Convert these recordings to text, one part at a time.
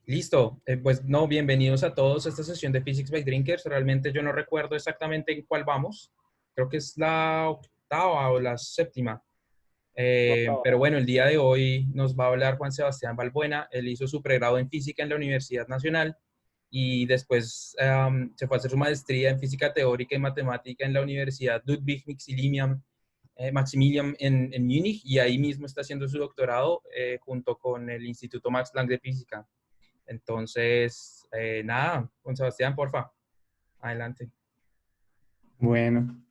Listo, pues no, bienvenidos a todos a esta sesión de Physics by Drinkers. Realmente yo no recuerdo exactamente en cuál vamos. Creo que es la octava o la séptima. La octava. Pero bueno, el día de hoy nos va a hablar Juan Sebastián Balbuena. Él hizo su pregrado en física en la Universidad Nacional y después se fue a hacer su maestría en física teórica y matemática en la Universidad Ludwig Maximilian en Múnich, y ahí mismo está haciendo su doctorado junto con el Instituto Max Planck de Física. Entonces, nada, Juan Sebastián, porfa, adelante. Bueno,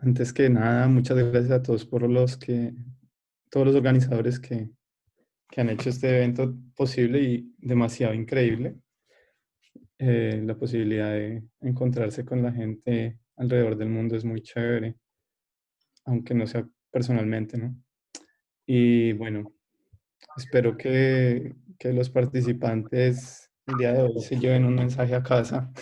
antes que nada, muchas gracias a todos todos los organizadores que han hecho este evento posible y demasiado increíble. La posibilidad de encontrarse con la gente alrededor del mundo es muy chévere, aunque no sea personalmente, ¿no? Y bueno, espero que los participantes el día de hoy se lleven un mensaje a casa.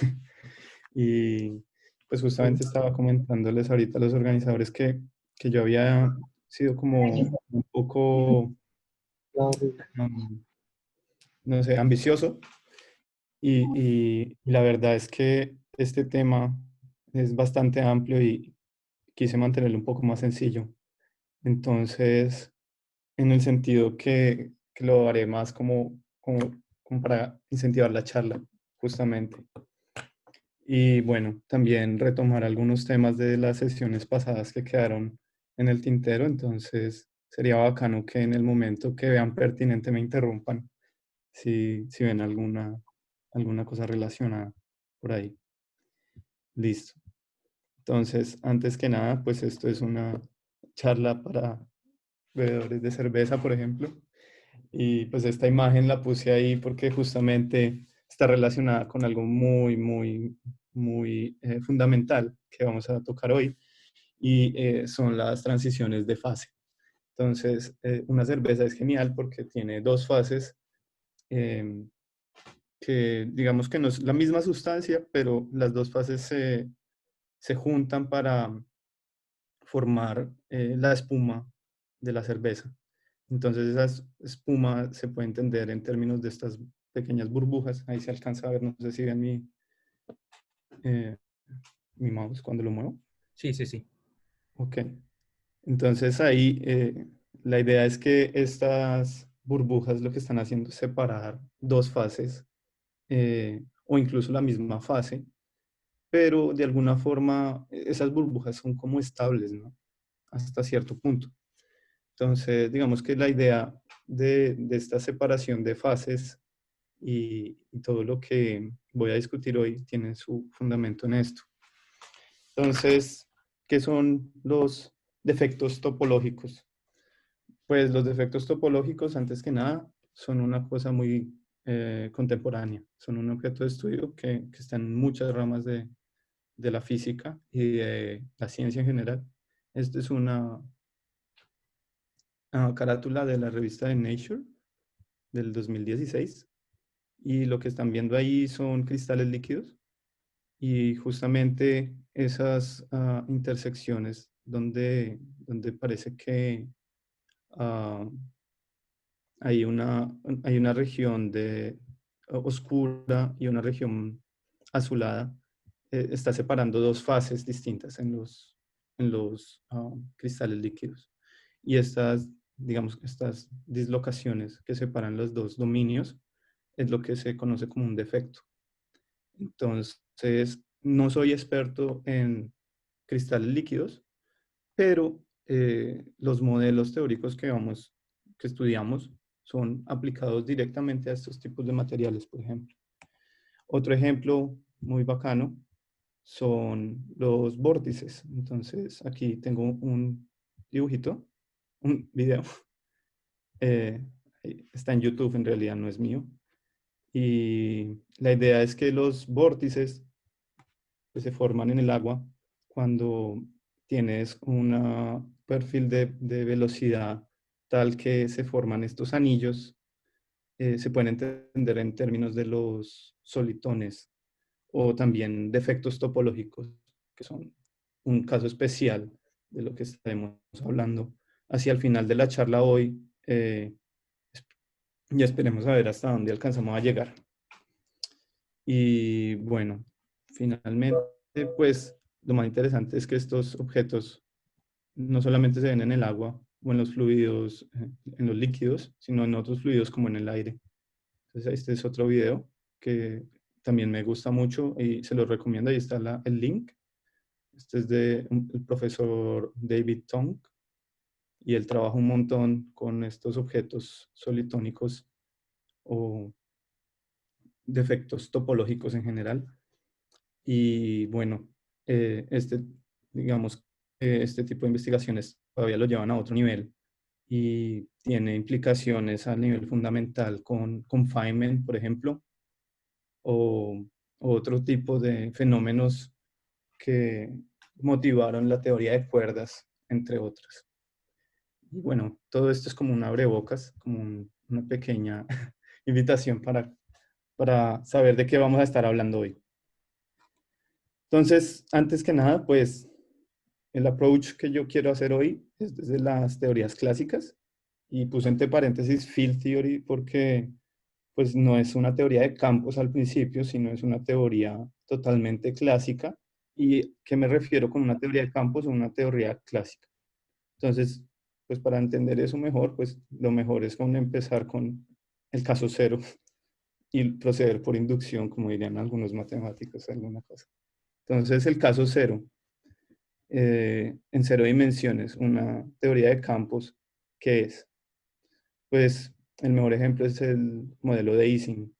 Y pues justamente estaba comentándoles ahorita a los organizadores que yo había sido como un poco, mm, no sé, ambicioso y la verdad es que este tema es bastante amplio y quise mantenerlo un poco más sencillo. Entonces, en el sentido que lo haré más como para incentivar la charla, justamente. Y bueno, también retomar algunos temas de las sesiones pasadas que quedaron en el tintero, entonces sería bacano que en el momento que vean pertinente me interrumpan si ven alguna cosa relacionada por ahí. Listo. Entonces, antes que nada, pues esto es una charla para bebedores de cerveza, por ejemplo. Y pues esta imagen la puse ahí porque justamente está relacionada con algo muy fundamental que vamos a tocar hoy y son las transiciones de fase. Entonces, una cerveza es genial porque tiene dos fases eh, que digamos que no es la misma sustancia, pero las dos fases se juntan para formar la espuma de la cerveza. Entonces esa espuma se puede entender en términos de estas pequeñas burbujas. Ahí se alcanza a ver, no sé si ven eh, mi mouse cuando lo muevo. Sí, sí, sí. Ok. Entonces ahí la idea es que estas burbujas lo que están haciendo es separar dos fases o incluso la misma fase, pero de alguna forma esas burbujas son como estables, ¿no? Hasta cierto punto. Entonces, digamos que la idea de esta separación de fases y todo lo que voy a discutir hoy tiene su fundamento en esto. Entonces, ¿qué son los defectos topológicos? Pues los defectos topológicos, antes que nada, son una cosa muy contemporánea. Son un objeto de estudio que está en muchas ramas de la física y de la ciencia en general. Esta es una carátula de la revista de Nature del 2016 y lo que están viendo ahí son cristales líquidos y justamente esas intersecciones donde parece que ah, hay una región oscura y una región azulada, está separando dos fases distintas en los cristales líquidos. Y estas, digamos, estas dislocaciones que separan los dos dominios es lo que se conoce como un defecto. Entonces, no soy experto en cristales líquidos, pero los modelos teóricos que estudiamos son aplicados directamente a estos tipos de materiales, por ejemplo. Otro ejemplo muy bacano son los vórtices. Entonces, aquí tengo un dibujito, un video. Eh, Está en YouTube, en realidad no es mío. Y la idea es que los vórtices que se forman en el agua cuando tienes un perfil de velocidad tal que se forman estos anillos, se pueden entender en términos de los solitones o también defectos topológicos, que son un caso especial de lo que estaremos hablando hacia el final de la charla hoy. y esperemos a ver hasta dónde alcanzamos a llegar. Y bueno, finalmente, pues lo más interesante es que estos objetos no solamente se ven en el agua o en los fluidos, en los líquidos, sino en otros fluidos como en el aire. Entonces, este es otro video que también me gusta mucho y se lo recomiendo. Ahí está el link. Este es el profesor David Tong y él trabaja un montón con estos objetos solitónicos o defectos topológicos en general. Y bueno, este, digamos, este tipo de investigaciones todavía lo llevan a otro nivel y tiene implicaciones a nivel fundamental con Feynman, por ejemplo, o otro tipo de fenómenos que motivaron la teoría de cuerdas, entre otras. Y bueno, todo esto es como un abrebocas, como una pequeña invitación para saber de qué vamos a estar hablando hoy. Entonces, antes que nada, pues el approach que yo quiero hacer hoy es desde las teorías clásicas y puse entre paréntesis field theory porque pues no es una teoría de campos al principio, sino es una teoría totalmente clásica. ¿Y qué me refiero con una teoría de campos o una teoría clásica? Entonces, pues para entender eso mejor, pues lo mejor es como empezar con el caso cero y proceder por inducción, como dirían algunos matemáticos, alguna cosa. Entonces, el caso cero, en cero dimensiones, una teoría de campos, ¿qué es? Pues el mejor ejemplo es el modelo de Ising.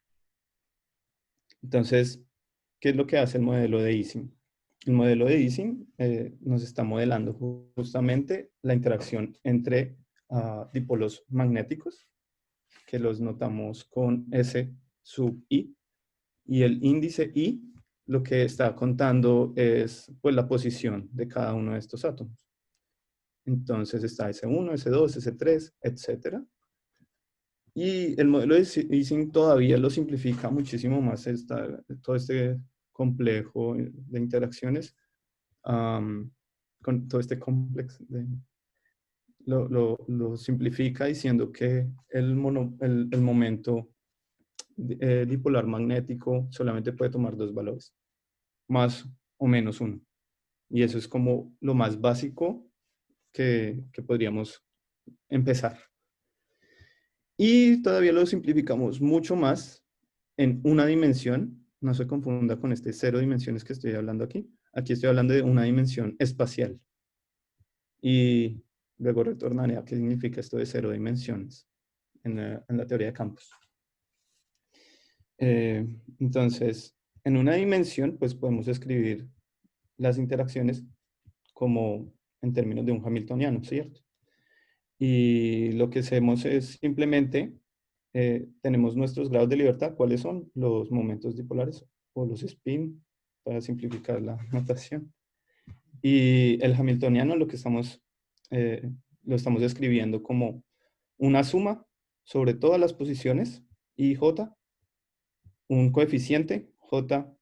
Entonces, ¿qué es lo que hace el modelo de Ising? El modelo de Ising nos está modelando justamente la interacción entre dipolos magnéticos, que los notamos con S sub I, y el índice I lo que está contando es pues, la posición de cada uno de estos átomos. Entonces está S1, S2, S3, etcétera. Y el modelo de Ising todavía lo simplifica muchísimo más todo este complejo de interacciones, con todo este complejo, lo simplifica diciendo que el momento dipolar magnético solamente puede tomar dos valores, más o menos uno. Y eso es como lo más básico que podríamos empezar. Y todavía lo simplificamos mucho más en una dimensión. No se confunda con este cero dimensiones que estoy hablando aquí. Aquí estoy hablando de una dimensión espacial. Y luego retornaré a qué significa esto de cero dimensiones en la teoría de campos. Entonces, en una dimensión, pues podemos escribir las interacciones como en términos de un hamiltoniano, ¿cierto? Y lo que hacemos es simplemente, tenemos nuestros grados de libertad. ¿Cuáles son? Los momentos dipolares o los spin, para simplificar la notación. Y el hamiltoniano eh, lo estamos escribiendo como una suma sobre todas las posiciones I, J, un coeficiente J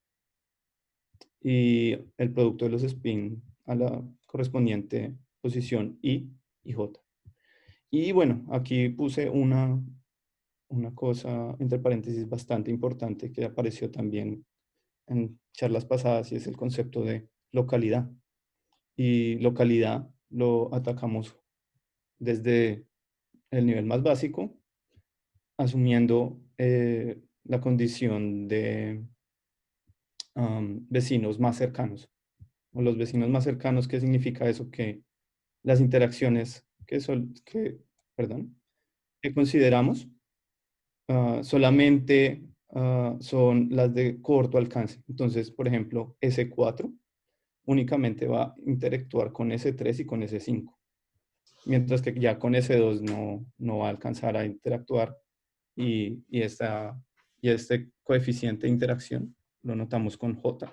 y el producto de los spin a la correspondiente posición I y J. Y bueno, aquí puse una cosa, entre paréntesis, bastante importante que apareció también en charlas pasadas y es el concepto de localidad. Y localidad lo atacamos desde el nivel más básico, asumiendo la condición de vecinos más cercanos. O los vecinos más cercanos, ¿qué significa eso? Que las interacciones perdón, que consideramos solamente son las de corto alcance. Entonces, por ejemplo, S4 únicamente va a interactuar con S3 y con S5, mientras que ya con S2 no va a alcanzar a interactuar y este coeficiente de interacción lo notamos con J.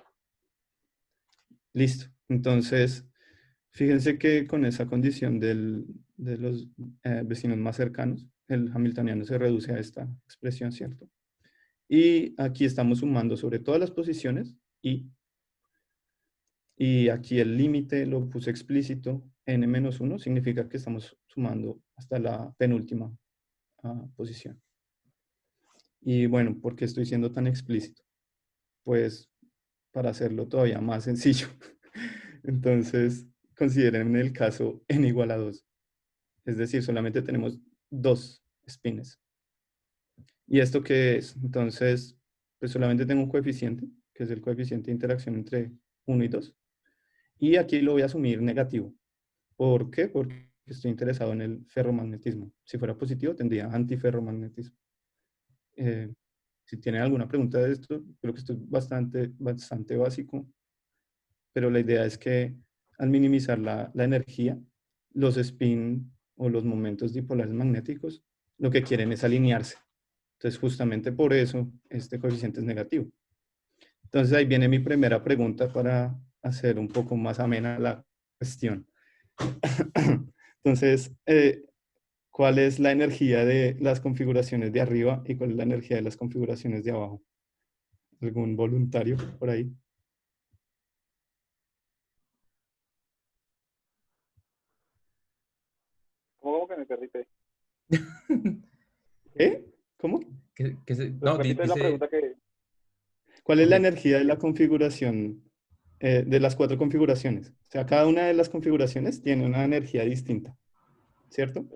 Listo. Entonces, fíjense que con esa condición de los vecinos más cercanos, el hamiltoniano se reduce a esta expresión, ¿cierto? Y aquí estamos sumando sobre todas las posiciones y aquí el límite lo puse explícito, n-1 significa que estamos sumando hasta la penúltima posición. Y bueno, ¿por qué estoy siendo tan explícito? Pues para hacerlo todavía más sencillo. Entonces, consideren el caso n igual a 2. Es decir, solamente tenemos dos spins. ¿Y esto qué es? Entonces, pues solamente tengo un coeficiente, que es el coeficiente de interacción entre uno y 2. Y aquí lo voy a asumir negativo. ¿Por qué? Porque estoy interesado en el ferromagnetismo. Si fuera positivo, tendría antiferromagnetismo. Eh, si tienen alguna pregunta de esto, creo que esto es bastante básico, pero la idea es que al minimizar la energía, los spin o los momentos dipolares magnéticos, lo que quieren es alinearse. Entonces, justamente por eso este coeficiente es negativo. Entonces, ahí viene mi primera pregunta para hacer un poco más amena la cuestión. Entonces, ¿cuál es la energía de las configuraciones de arriba y cuál es la energía de las configuraciones de abajo? ¿Algún voluntario por ahí? ¿Cómo que me perdiste? ¿Eh? ¿Cómo? No, Repite la dice, pregunta que... ¿Cuál es ok, la energía de la configuración, de las cuatro configuraciones? O sea, cada una de las configuraciones tiene una energía distinta, ¿cierto?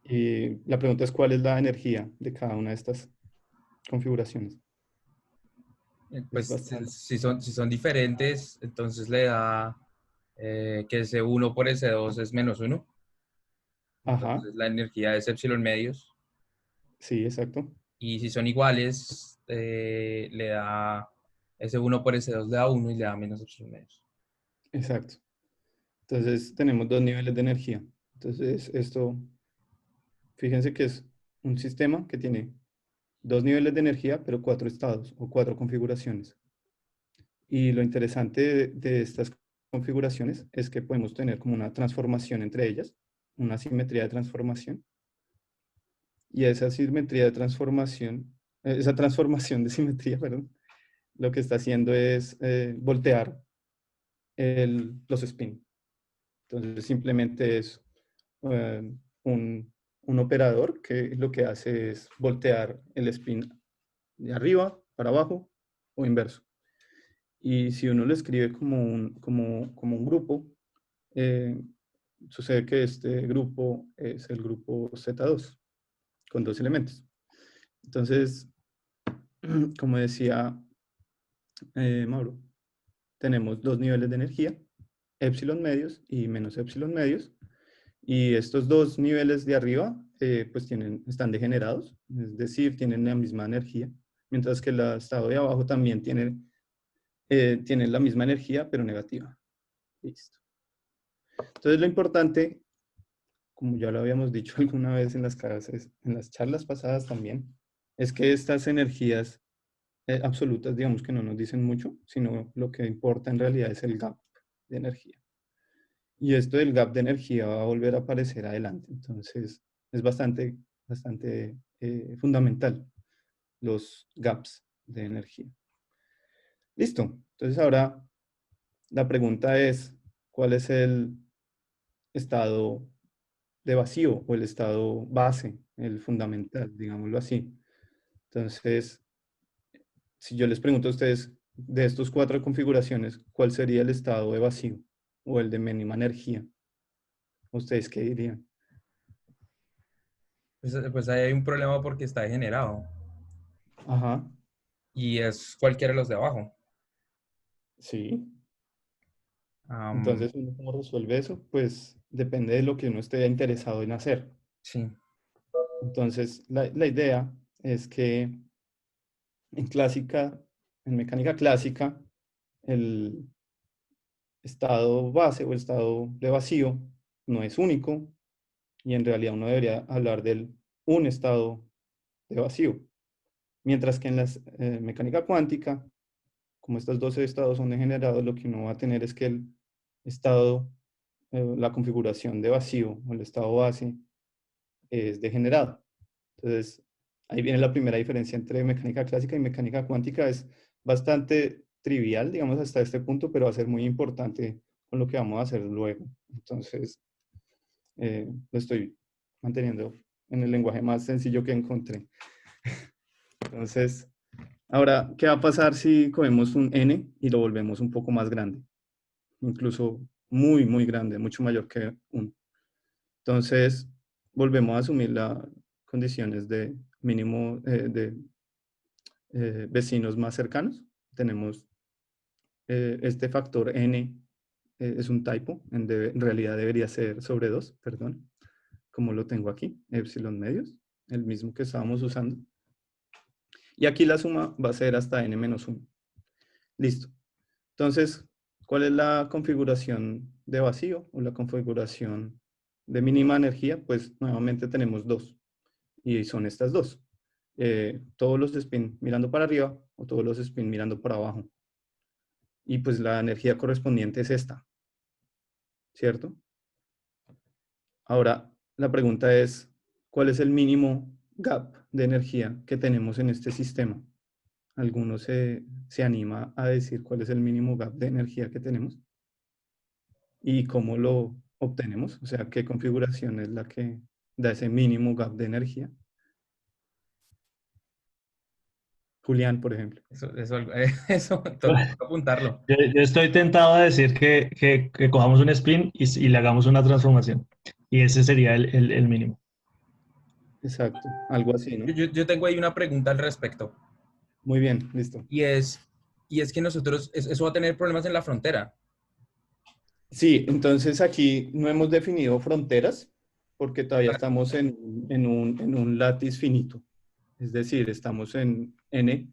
Y la pregunta es, ¿cuál es la energía de cada una de estas configuraciones? Es pues bastante. si son diferentes, entonces le da que ese uno por ese 2 es menos uno. Ajá, Entonces la energía es epsilon medios. sí, exacto. Y si son iguales, le da ese uno por ese 2 le da uno y le da menos epsilon medios. Exacto. Entonces tenemos dos niveles de energía. Entonces esto, fíjense que es un sistema que tiene dos niveles de energía, pero cuatro estados o cuatro configuraciones. Y lo interesante de estas configuraciones es que podemos tener como una transformación entre ellas, una simetría de transformación. Y esa simetría de transformación, esa transformación de simetría, perdón, lo que está haciendo es voltear los spin. Entonces simplemente es eh, un operador que lo que hace es voltear el spin de arriba para abajo o inverso. Y si uno lo escribe como un grupo, eh, sucede que este grupo es el grupo Z2, con dos elementos. Entonces, como decía Mauro, tenemos dos niveles de energía, epsilon medios y menos epsilon medios, y estos dos niveles de arriba pues están degenerados, es decir, tienen la misma energía, mientras que el estado de abajo también tiene la misma energía, pero negativa. Listo. Entonces lo importante, como ya lo habíamos dicho alguna vez en las clases, en las charlas pasadas también, es que estas energías absolutas, digamos que no nos dicen mucho, sino lo que importa en realidad es el gap de energía. Y esto del gap de energía va a volver a aparecer adelante. Entonces, es bastante fundamental los gaps de energía. Listo. Entonces, ahora la pregunta es, ¿cuál es el estado de vacío o el estado base, el fundamental, digámoslo así? Entonces, si yo les pregunto a ustedes de estos cuatro configuraciones, ¿cuál sería el estado de vacío o el de mínima energía? ¿Ustedes qué dirían? Pues ahí hay un problema porque está degenerado Ajá, y es cualquiera de los de abajo. sí. Am, Entonces, ¿uno cómo resuelve eso? Pues depende de lo que uno esté interesado en hacer. sí, Entonces, la idea es que en clásica, en mecánica clásica, el estado base o el estado de vacío no es único y en realidad uno debería hablar del un estado de vacío. Mientras que en la mecánica cuántica, como estos 12 estados son degenerados, lo que uno va a tener es que el estado, la configuración de vacío o el estado base es degenerado. Entonces, ahí viene la primera diferencia entre mecánica clásica y mecánica cuántica. Es bastante trivial, digamos, hasta este punto, pero va a ser muy importante con lo que vamos a hacer luego. Entonces, lo estoy manteniendo en el lenguaje más sencillo que encontré. Entonces, ahora, ¿qué va a pasar si cogemos un n y lo volvemos un poco más grande? Incluso muy, muy grande, mucho mayor que 1. Entonces, volvemos a asumir las condiciones de mínimo de vecinos más cercanos. Tenemos este factor n, es un typo, en realidad debería ser sobre 2, perdón, como lo tengo aquí, epsilon medios, el mismo que estábamos usando. Y aquí la suma va a ser hasta n-1. Listo. Entonces, ¿cuál es la configuración de vacío o la configuración de mínima energía? Pues nuevamente tenemos dos, y son estas dos. Todos los spin mirando para arriba o todos los spin mirando para abajo. Y pues la energía correspondiente es esta, ¿cierto? Ahora, la pregunta es, ¿cuál es el mínimo gap de energía que tenemos en este sistema? ¿Alguno se anima a decir cuál es el mínimo gap de energía que tenemos? ¿Y cómo lo obtenemos? O sea, ¿qué configuración es la que da ese mínimo gap de energía? Julián, por ejemplo. Eso, toca apuntarlo. Yo estoy tentado a decir que cojamos un spin y le hagamos una transformación. Y ese sería el mínimo. Exacto, algo así, ¿no? Yo tengo ahí una pregunta al respecto. Muy bien, listo. Y es, y es que nosotros, eso va a tener problemas en la frontera. Sí, entonces aquí no hemos definido fronteras porque todavía estamos en un látiz finito. Es decir, estamos en n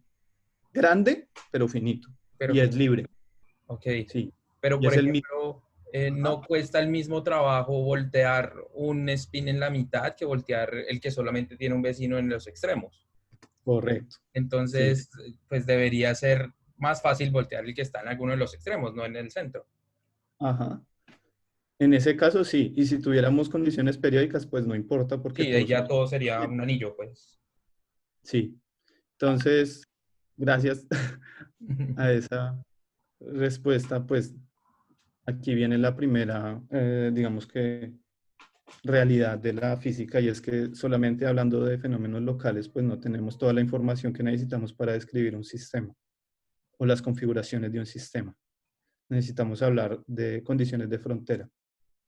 grande, pero finito. Pero Y es libre, ok. sí. Pero, Y por es el mismo. ejemplo, no cuesta el mismo trabajo voltear un spin en la mitad que voltear el que solamente tiene un vecino en los extremos. Correcto. Sí. Entonces, pues debería ser más fácil voltear el que está en alguno de los extremos, no en el centro. Ajá. En ese caso sí. Y si tuviéramos condiciones periódicas, pues no importa porque Sí, ahí todos son... ya todo sería un anillo, pues. Sí. Entonces, gracias a esa respuesta, pues aquí viene la primera, digamos que realidad de la física, y es que solamente hablando de fenómenos locales, pues no tenemos toda la información que necesitamos para describir un sistema o las configuraciones de un sistema. Necesitamos hablar de condiciones de frontera,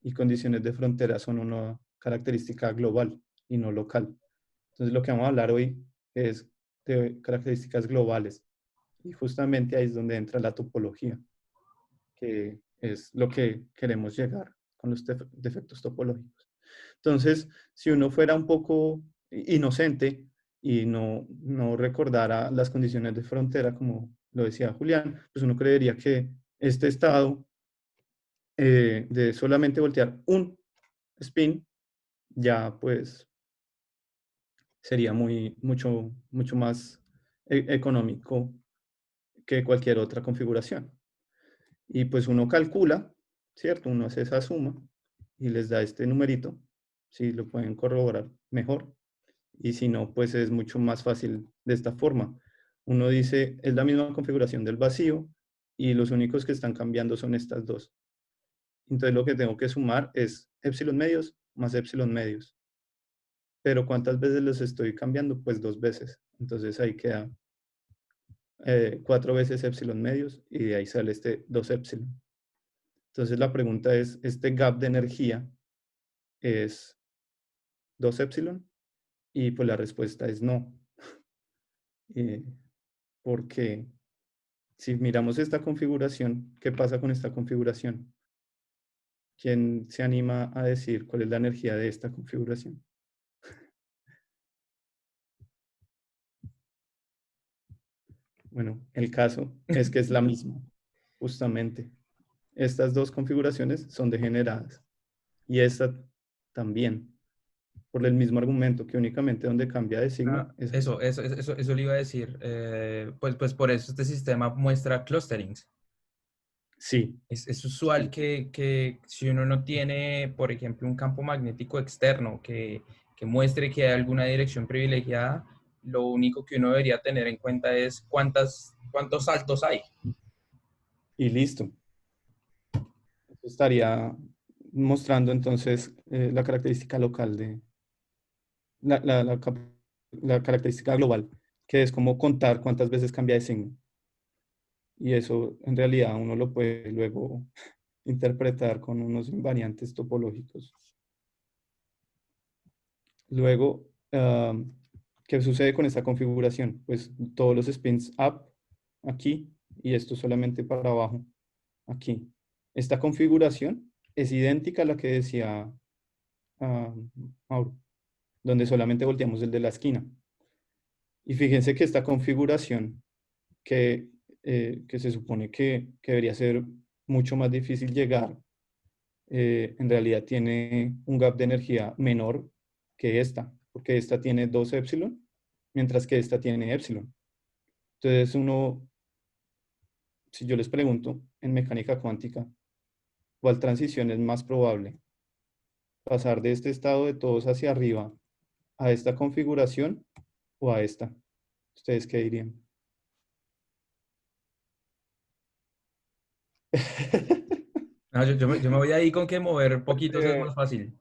y condiciones de frontera son una característica global y no local. Entonces lo que vamos a hablar hoy es de características globales, y justamente ahí es donde entra la topología, que es lo que queremos llegar con los defectos topológicos. Entonces, si uno fuera un poco inocente y no recordara las condiciones de frontera, como lo decía Julián, pues uno creería que este estado de solamente voltear un spin ya pues sería mucho más económico que cualquier otra configuración. Y pues uno calcula, ¿cierto? Uno hace esa suma y les da este numerito, si lo pueden corroborar mejor. Y si no, pues es mucho más fácil de esta forma. Uno dice, es la misma configuración del vacío y los únicos que están cambiando son estas dos. Entonces lo que tengo que sumar es epsilon medios más epsilon medios. Pero ¿cuántas veces los estoy cambiando? Pues 2 veces. Entonces ahí queda 4 veces epsilon medios y de ahí sale este 2 epsilon. Entonces la pregunta es, ¿este gap de energía es 2 epsilon? Y pues la respuesta es no. Eh, porque si miramos esta configuración, ¿qué pasa con esta configuración? ¿Quién se anima a decir cuál es la energía de esta configuración? Bueno, el caso es que es la misma, justamente. Estas dos configuraciones son degeneradas y esta también, por el mismo argumento que únicamente donde cambia de signo es... Eso le iba a decir. Pues por eso este sistema muestra clusterings. Sí, Es usual que si uno no tiene, por ejemplo, un campo magnético externo que muestre que hay alguna dirección privilegiada, lo único que uno debería tener en cuenta es cuántos saltos hay. y listo. Esto estaría mostrando entonces la característica local de la capacidad la característica global, que es como contar cuántas veces cambia de signo. Y eso en realidad uno lo puede luego interpretar con unos invariantes topológicos. Luego, ¿qué sucede con esta configuración? Pues todos los spins up aquí y esto solamente para abajo aquí. Esta configuración es idéntica a la que decía Mauro, donde solamente volteamos el de la esquina. Y fíjense que esta configuración que se supone que debería ser mucho más difícil llegar, en realidad tiene un gap de energía menor que esta, porque esta tiene 2 épsilon, mientras que esta tiene épsilon. Entonces si yo les pregunto en mecánica cuántica, ¿cuál transición es más probable? ¿Pasar de este estado de todos hacia arriba a esta configuración o a esta? ¿Ustedes qué dirían? No, yo me voy ahí con que mover poquitos es Porque, más fácil.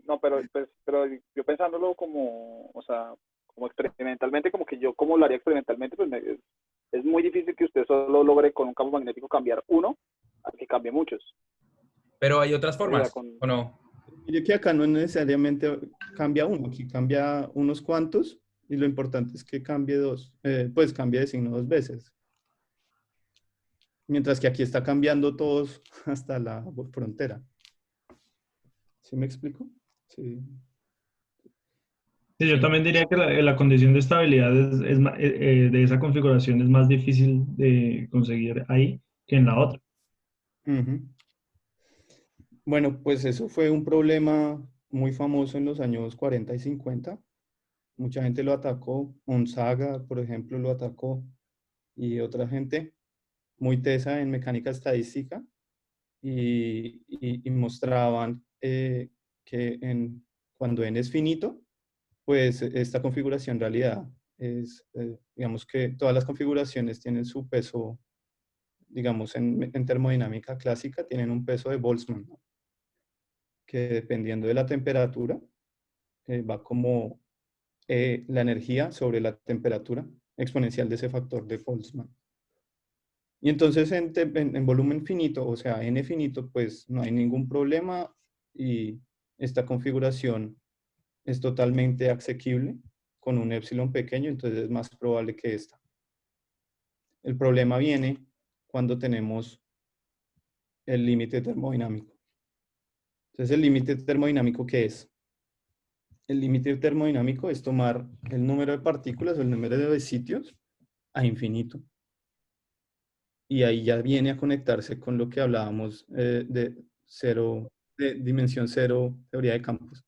no, pero, pues, pero yo pensándolo como, o sea, como experimentalmente, como que yo como lo haría experimentalmente, pues es muy difícil que usted solo logre con un campo magnético cambiar uno, a que cambie muchos. Pero hay otras O sea, formas, con, ¿o no? Mire que acá no necesariamente cambia uno, aquí cambia unos cuantos y lo importante es que cambie dos, pues cambia de signo 2 veces. Mientras que aquí está cambiando todos hasta la frontera. ¿Sí me explico? Sí. Sí, yo Sí. también diría que la condición de estabilidad de esa configuración es más difícil de conseguir ahí que en la otra. Ujú. Bueno, pues eso fue un problema muy famoso en los años 40 y 50. Mucha gente lo atacó. Gonzaga, por ejemplo, lo atacó. Y otra gente muy tesa en mecánica estadística. Y mostraban que cuando n es finito, pues esta configuración en realidad es, digamos que todas las configuraciones tienen su peso, digamos, en termodinámica clásica, tienen un peso de Boltzmann, ¿no? Que dependiendo de la temperatura, va como la energía sobre la temperatura exponencial de ese factor de Boltzmann. Y entonces en volumen finito, o sea, n finito, pues no hay ningún problema y esta configuración es totalmente asequible con un épsilon pequeño, entonces es más probable que esta. El problema viene cuando tenemos el límite termodinámico. Entonces, ¿el límite termodinámico qué es? El límite termodinámico es tomar el número de partículas o el número de sitios a infinito. Y ahí ya viene a conectarse con lo que hablábamos de dimensión cero, teoría de campos.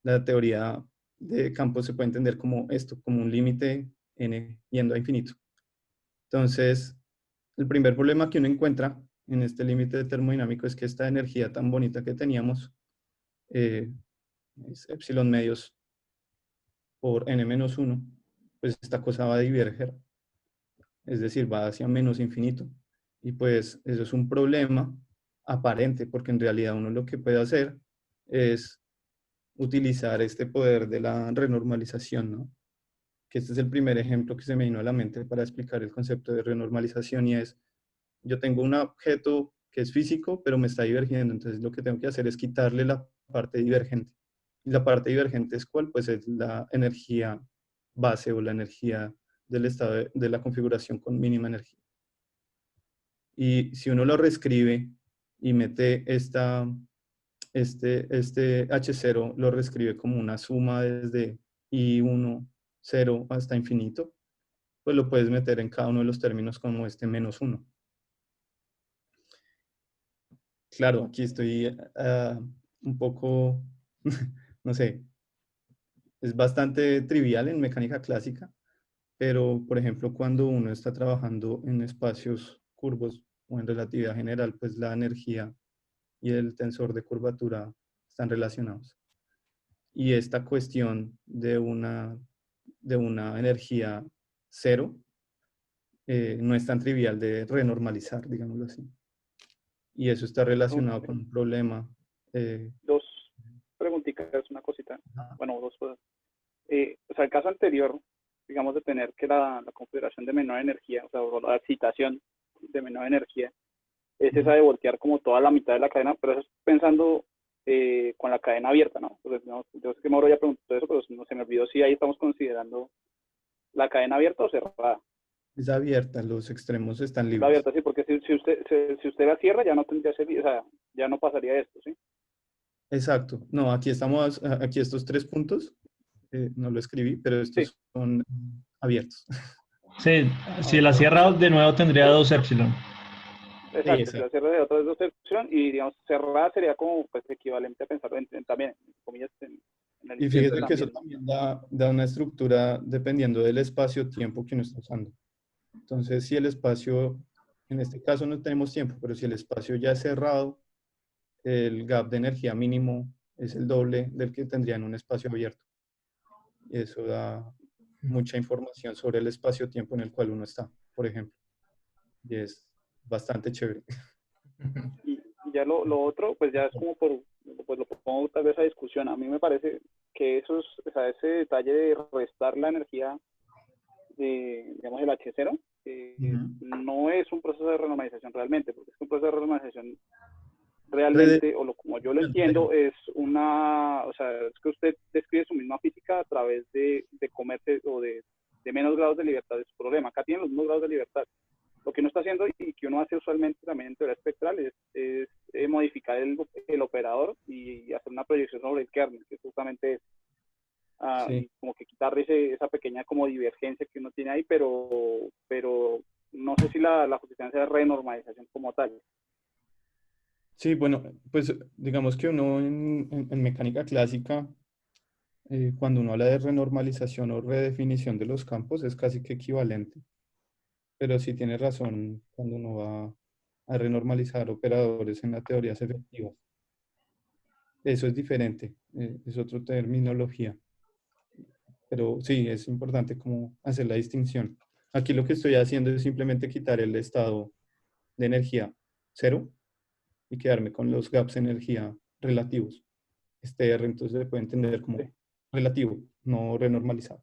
La teoría de campos se puede entender como esto, como un límite n yendo a infinito. Entonces, el primer problema que uno encuentra en este límite termodinámico es que esta energía tan bonita que teníamos es epsilon medios por n-1, pues esta cosa va a diverger, es decir, va hacia menos infinito. Y pues eso es un problema aparente, porque en realidad uno lo que puede hacer es utilizar este poder de la renormalización, ¿no? Que este es el primer ejemplo que se me vino a la mente para explicar el concepto de renormalización y es, yo tengo un objeto que es físico, pero me está divergiendo, entonces lo que tengo que hacer es quitarle la parte divergente. Y la parte divergente es ¿cuál? Pues es la energía base o la energía del estado de la configuración con mínima energía. Y si uno lo reescribe y mete este H0, lo reescribe como una suma desde I1, 0 hasta infinito, pues lo puedes meter en cada uno de los términos como este -1. Claro, aquí estoy un poco, no sé, es bastante trivial en mecánica clásica, pero por ejemplo cuando uno está trabajando en espacios curvos o en relatividad general, pues la energía y el tensor de curvatura están relacionados. Y esta cuestión de una energía cero no es tan trivial de renormalizar, digámoslo así. Y eso está relacionado con un problema. dos preguntitas, una cosita. Ah, Bueno, dos cosas. o sea, el caso anterior, digamos, de tener que la configuración de menor energía, o sea, o la excitación de menor energía, es esa de voltear como toda la mitad de la cadena, pero eso es pensando con la cadena abierta, ¿no? Entonces, no, yo sé que Mauro ya preguntó eso, pero no, se me olvidó si ahí estamos considerando la cadena abierta o cerrada. Es abierta, los extremos están Es la libres. abierta, sí, porque si usted la cierra ya no tendría o sea, ya no pasaría esto, ¿sí? Exacto. No, aquí estamos, aquí estos 3 puntos, no lo escribí, pero Sí, estos son abiertos. Sí, si la ok. cierra de nuevo tendría Pero, 2 epsilon. Sí, exacto, si la exacto. cierra de otra vez de opción y digamos cerrada sería como pues equivalente a pensar también, en comillas, en el Y infinito fíjese que eso también, ¿no? también da una estructura dependiendo del espacio-tiempo que uno está usando. Entonces, si el espacio, en este caso no tenemos tiempo, pero si el espacio ya es cerrado, el gap de energía mínimo es el doble del que tendría en un espacio abierto. Y eso da mucha información sobre el espacio-tiempo en el cual uno está, por ejemplo. Y es bastante chévere. Y ya lo otro, pues ya es como pues lo pongo tal vez a discusión. A mí me parece que o sea, ese detalle de restar la energía de, digamos, el H0, Ujú. no es un proceso de renormalización realmente, porque es que un proceso de renormalización Rede- realmente, como yo lo entiendo, es o sea, es que usted describe su misma física a través de comerse o de menos grados de libertad de su problema. Acá tienen los mismos grados de libertad. Lo que uno está haciendo y que uno hace usualmente también en teoría espectral es modificar el operador y hacer una proyección sobre el kernel, que es justamente Sí. y como que quitar esa pequeña como divergencia que uno tiene ahí, pero no sé si la justificación sea renormalización como tal. Sí, bueno, pues digamos que uno en mecánica clásica, cuando uno habla de renormalización o redefinición de los campos, es casi que equivalente. Pero sí tiene razón cuando uno va a renormalizar operadores en las teorías efectivas. Eso es diferente, es otra terminología. Pero sí, es importante como hacer la distinción. Aquí lo que estoy haciendo es simplemente quitar el estado de energía cero y quedarme con los gaps de energía relativos. Este R entonces se puede entender Sí, como relativo, no renormalizado.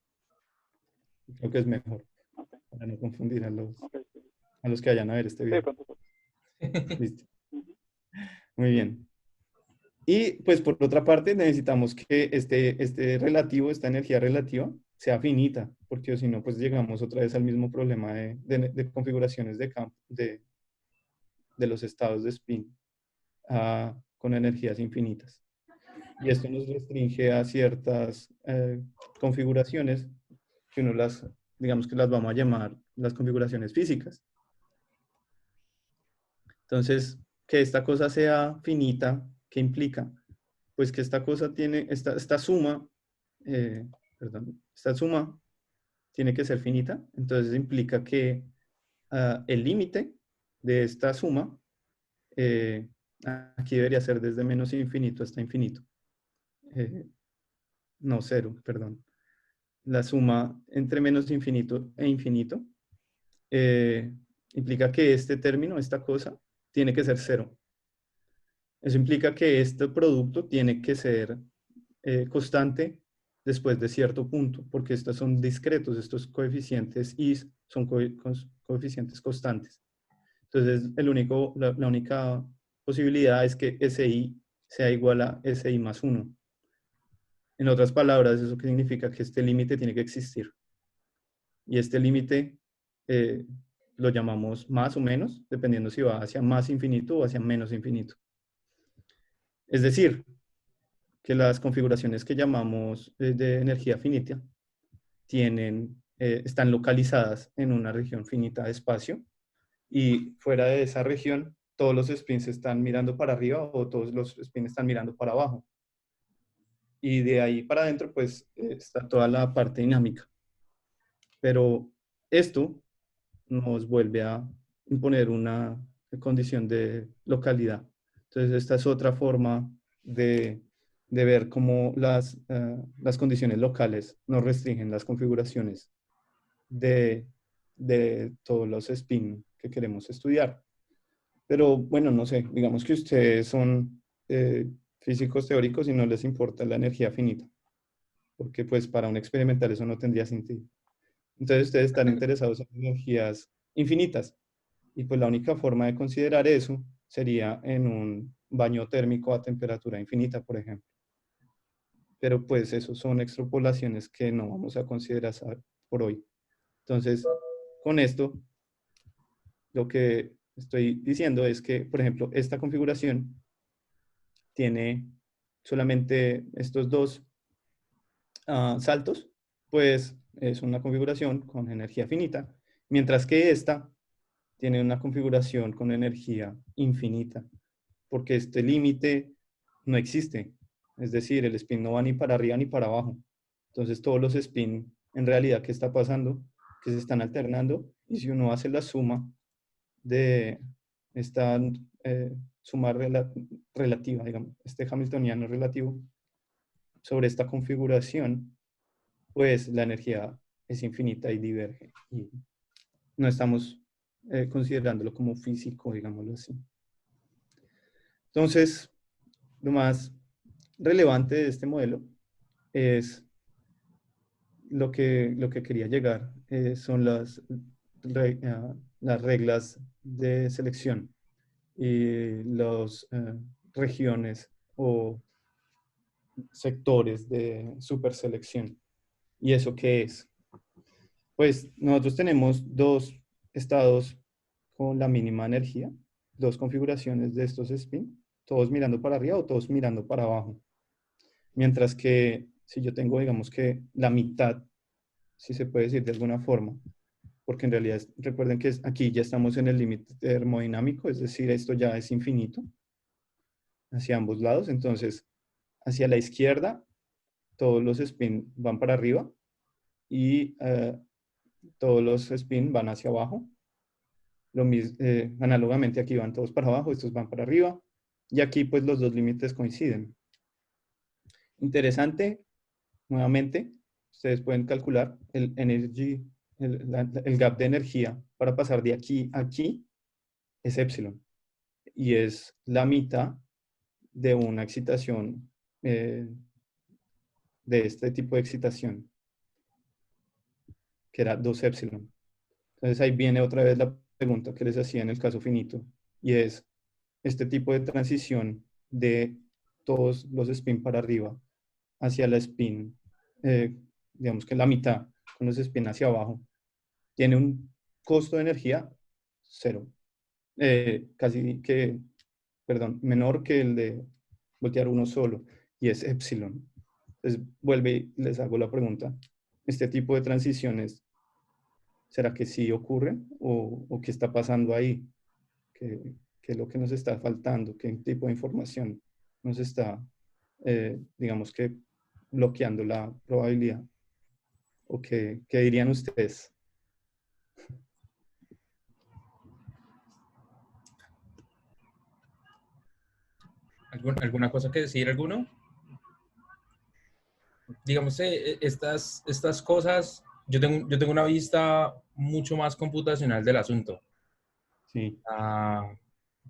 Creo que es mejor ok, para no confundir ok, sí, a los que vayan a ver este de video. pronto. Listo. Uh-huh. Muy bien. Y pues por otra parte necesitamos que este relativo, esta energía relativa, sea finita, porque si no, pues llegamos otra vez al mismo problema de configuraciones de campo, de los estados de spin con energías infinitas. Y esto nos restringe a ciertas configuraciones que uno digamos que las vamos a llamar las configuraciones físicas. Entonces, que esta cosa sea finita, ¿qué implica? Pues que esta cosa tiene, esta suma, eh, perdón, esta suma tiene que ser finita, entonces implica que el límite de esta suma, eh, aquí debería ser desde menos infinito hasta infinito. Eh, no, cero, perdón. La suma entre menos infinito e infinito eh, implica que este término, esta cosa, tiene que ser cero. Eso implica que este producto tiene que ser constante después de cierto punto, porque estos son discretos, estos coeficientes y son coeficientes constantes. Entonces, la única posibilidad es que SI sea igual a SI más 1. En otras palabras, ¿eso qué significa? Que este límite tiene que existir. Y este límite eh, lo llamamos más o menos, dependiendo si va hacia más infinito o hacia menos infinito. Es decir, que las configuraciones que llamamos de energía finita están localizadas en una región finita de espacio y fuera de esa región todos los spins están mirando para arriba o todos los spins están mirando para abajo. Y de ahí para adentro pues está toda la parte dinámica. Pero esto nos vuelve a imponer una condición de localidad. Entonces, esta es otra forma de ver cómo las condiciones locales nos restringen las configuraciones de, de todos los spin que queremos estudiar. Pero bueno, no sé, digamos que ustedes son físicos teóricos y no les importa la energía finita. porque pues para un experimental eso no tendría sentido. Entonces ustedes están interesados en energías infinitas, y pues la única forma de considerar eso sería en un baño térmico a temperatura infinita, por ejemplo. Pero pues eso son extrapolaciones que no vamos a considerar por hoy. Entonces, con esto, lo que estoy diciendo es que, por ejemplo, esta configuración tiene solamente estos dos saltos, pues es una configuración con energía finita, mientras que esta tiene una configuración con energía infinita, porque este límite no existe. Es decir, el spin no va ni para arriba ni para abajo. Entonces todos los spin, en realidad, ¿qué está pasando? Que se están alternando, y si uno hace la suma de esta suma relativa, digamos, este hamiltoniano relativo, sobre esta configuración, pues la energía es infinita y diverge. Y no estamos considerándolo como físico, digámoslo así. Entonces, lo más relevante de este modelo es lo que quería llegar, son las reglas de selección y las regiones o sectores de superselección. ¿Y eso qué es? Pues nosotros tenemos dos estados con la mínima energía, dos configuraciones de estos spin, todos mirando para arriba o todos mirando para abajo. Mientras que si yo tengo, digamos que la mitad, si se puede decir de alguna forma, porque en realidad recuerden que aquí ya estamos en el límite termodinámico, es decir, esto ya es infinito hacia ambos lados. Entonces, hacia la izquierda, todos los spin van para arriba y todos los spin van hacia abajo. Análogamente aquí van todos para abajo, estos van para arriba, y aquí pues los dos límites coinciden. Interesante, nuevamente, ustedes pueden calcular el gap de energía para pasar de aquí a aquí es epsilon, y es la mitad de una excitación, de este tipo de excitación, que era 2 epsilon. Entonces ahí viene otra vez la pregunta que les hacía en el caso finito, y es este tipo de transición de todos los spin para arriba hacia la spin, digamos que la mitad con los spin hacia abajo, tiene un costo de energía cero, casi que, perdón, menor que el de voltear uno solo, y es epsilon. Entonces vuelve y les hago la pregunta, ¿este tipo de transiciones será que sí ocurren o qué está pasando ahí? ¿Qué es lo que nos está faltando? ¿Qué tipo de información nos está, digamos que, bloqueando la probabilidad? ¿O qué dirían ustedes? ¿Alguna cosa que decir, alguno? Digamos, estas cosas, yo tengo una vista mucho más computacional del asunto. Sí.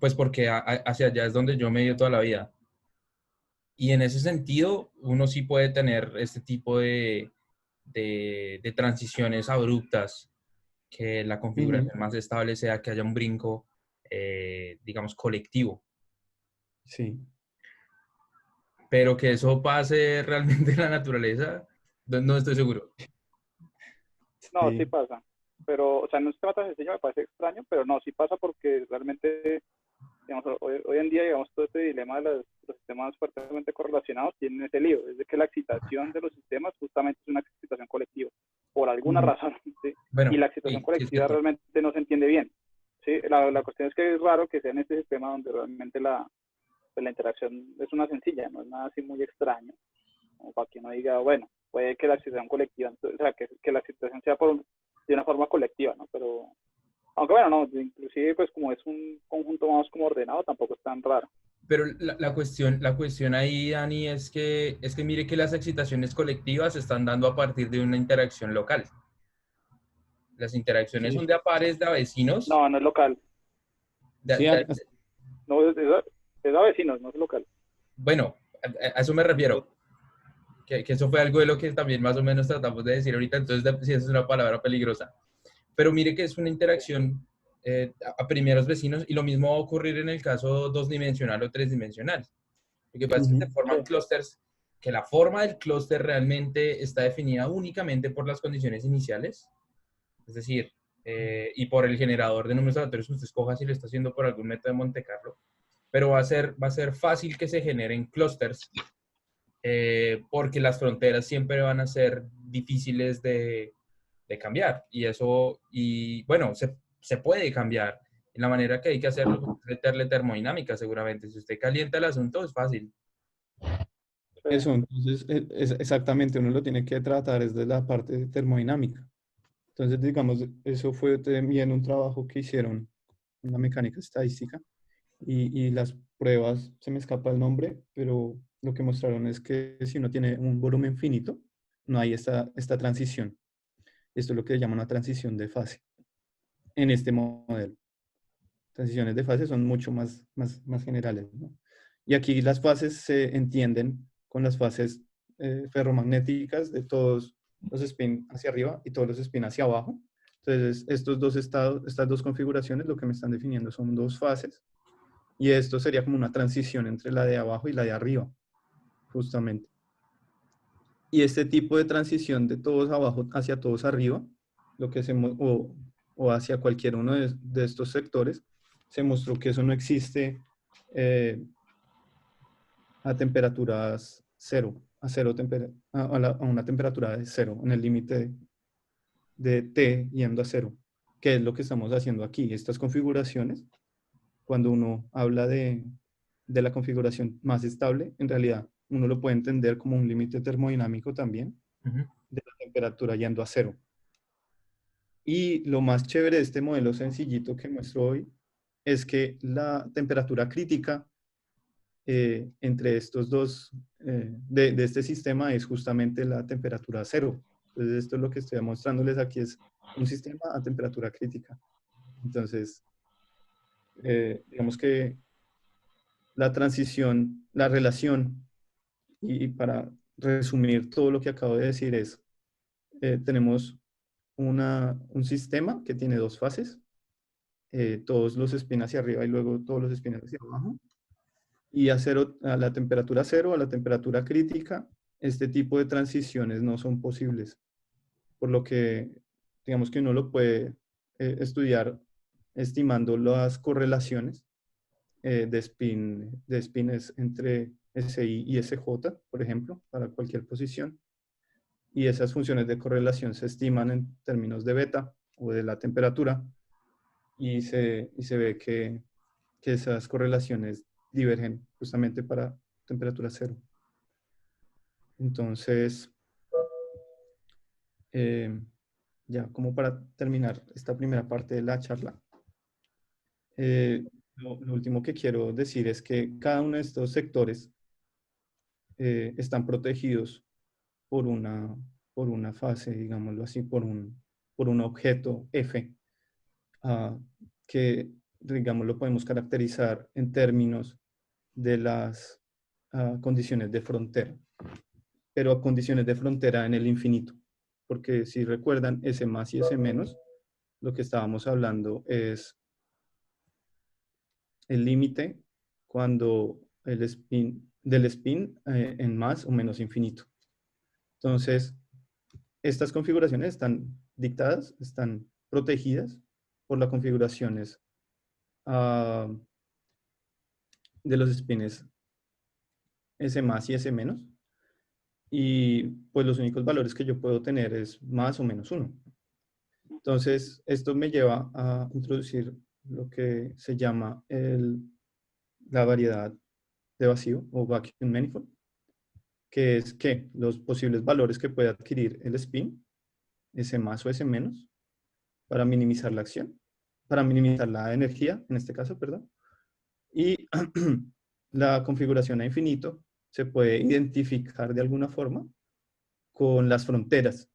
Pues porque hacia allá es donde yo me he ido toda la vida. Y en ese sentido, uno sí puede tener este tipo de transiciones abruptas, que la Ujú. configuración más estable sea que haya un brinco, digamos, colectivo. Sí. Pero que eso pase realmente en la naturaleza, no estoy seguro. No, sí Sí. pasa. Pero, o sea, no es que tan sencillo, me parece extraño, pero no, sí pasa porque realmente, digamos, hoy en día, digamos, todo este dilema de los sistemas fuertemente correlacionados tienen ese lío, es de que la excitación de los sistemas justamente es una excitación colectiva, por alguna Ujú. razón, ¿sí? Y Bueno, la excitación sí, sí es colectiva cierto. realmente no se entiende bien, ¿sí? La cuestión es que es raro que sea en este sistema donde realmente pues, la interacción es una sencilla, no es nada así muy extraño, como para que uno diga, bueno, puede que la excitación colectiva, o sea, que la excitación sea de una forma colectiva, ¿no? Pero, aunque bueno, no, inclusive pues como es un conjunto más como ordenado, tampoco es tan raro. Pero la cuestión ahí, Dani, es que mire que las excitaciones colectivas se están dando a partir de una interacción local. Las interacciones son Sí. de a pares de vecinos. No, no es local, Sí, no es a vecinos, no es local. Bueno, a eso me refiero. que eso fue algo de lo que también más o menos tratamos de decir ahorita, entonces sí, esa es una palabra peligrosa. Pero mire que es una interacción a primeros vecinos y lo mismo va a ocurrir en el caso dos dimensional o tres dimensional. Lo que pasa es que se Ujú. Sí, forman clústeres, que la forma del clúster realmente está definida únicamente por las condiciones iniciales, es decir, y por el generador de números aleatorios que usted escoja si lo está haciendo por algún método de Monte Carlo, pero va a ser fácil que se generen clústeres porque las fronteras siempre van a ser difíciles de cambiar y eso, y bueno, se puede cambiar. La manera que hay que hacerlo es meterle termodinámica seguramente. Si usted calienta el asunto es fácil. sí, Eso, entonces, exactamente, uno lo tiene que tratar desde la parte termodinámica. Entonces, digamos, eso fue también un trabajo que hicieron en la mecánica estadística y las pruebas, se me escapa el nombre, pero lo que mostraron es que si uno tiene un volumen finito, no hay esta transición. Esto es lo que se llama una transición de fase en este modelo. Transiciones de fase son mucho más generales, ¿no? Y aquí las fases se entienden con las fases ferromagnéticas de todos los spin hacia arriba y todos los spin hacia abajo. Entonces, estos dos estados, estas dos configuraciones, lo que me están definiendo son dos fases. Y esto sería como una transición entre la de abajo y la de arriba, justamente. Y este tipo de transición de todos abajo hacia todos arriba, lo que o hacia cualquier uno de estos sectores, se mostró que eso no existe eh, a temperaturas cero, a una temperatura de cero, en el límite de T yendo a cero, que es lo que estamos haciendo aquí. Estas configuraciones, cuando uno habla de la configuración más estable, en realidad uno lo puede entender como un límite termodinámico también, Uh -huh. de la temperatura yendo a cero. Y lo más chévere de este modelo sencillito que muestro hoy es que la temperatura crítica entre estos dos, de este sistema es justamente la temperatura cero. Entonces esto es lo que estoy mostrándoles aquí, es un sistema a temperatura crítica. Entonces, digamos que la transición, la relación, y para resumir todo lo que acabo de decir es, tenemos un sistema que tiene dos fases, todos los spin hacia arriba y luego todos los spin hacia abajo. Y a la temperatura cero, a la temperatura crítica, este tipo de transiciones no son posibles. Por lo que, digamos que uno lo puede estudiar estimando las correlaciones de spines entre SI y SJ, por ejemplo, para cualquier posición. Y esas funciones de correlación se estiman en términos de beta o de la temperatura y se ve que esas correlaciones divergen justamente para temperatura cero. Entonces, eh, ya como para terminar esta primera parte de la charla, lo último que quiero decir es que cada uno de estos sectores están protegidos por por una fase, digámoslo así, por un objeto F, uh, que, digamos, lo podemos caracterizar en términos de las condiciones de frontera, pero a condiciones de frontera en el infinito. Porque si recuerdan, S más y S menos, lo que estábamos hablando es el límite cuando del spin en más o menos infinito. Entonces, estas configuraciones están dictadas, están protegidas por las configuraciones de los spins S más y S menos. Y pues los únicos valores que yo puedo tener es más o menos 1. Entonces, esto me lleva a introducir lo que se llama la variedad de vacío o vacuum manifold, que es que los posibles valores que puede adquirir el spin, S más o S menos, para minimizar la acción, para minimizar la energía, en este caso, perdón. Y la configuración a infinito se puede identificar de alguna forma con las fronteras,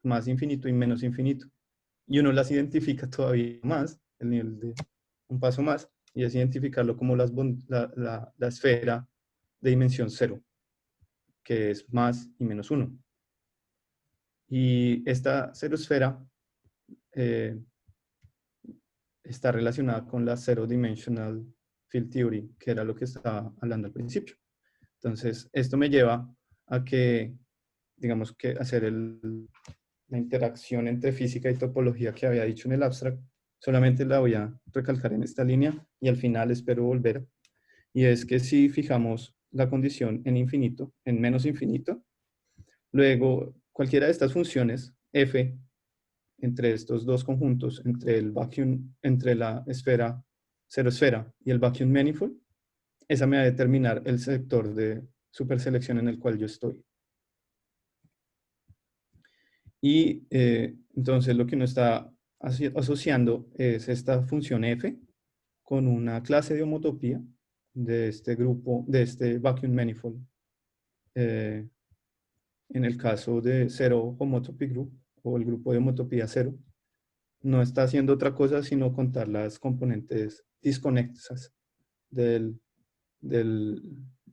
más infinito y menos infinito. Y uno las identifica todavía más, el nivel de un paso más, y es identificarlo como la esfera de dimensión cero, que es más y menos 1. Y esta cero esfera está relacionada con la Zero Dimensional Field Theory, que era lo que estaba hablando al principio. Entonces, esto me lleva a que, digamos que hacer la interacción entre física y topología que había dicho en el abstract, solamente la voy a recalcar en esta línea y al final espero volver. Y es que si fijamos la condición en infinito, en menos infinito, luego cualquiera de estas funciones, f, entre estos dos conjuntos, entre el vacuum, entre la esfera, cero esfera y el vacuum manifold, esa me va a determinar el sector de superselección en el cual yo estoy. Y entonces lo que uno está asociando es esta función f con una clase de homotopía de este grupo, de este vacuum manifold. En el caso de Zero Homotopy Group, o el grupo de homotopía cero, no está haciendo otra cosa sino contar las componentes disconexas del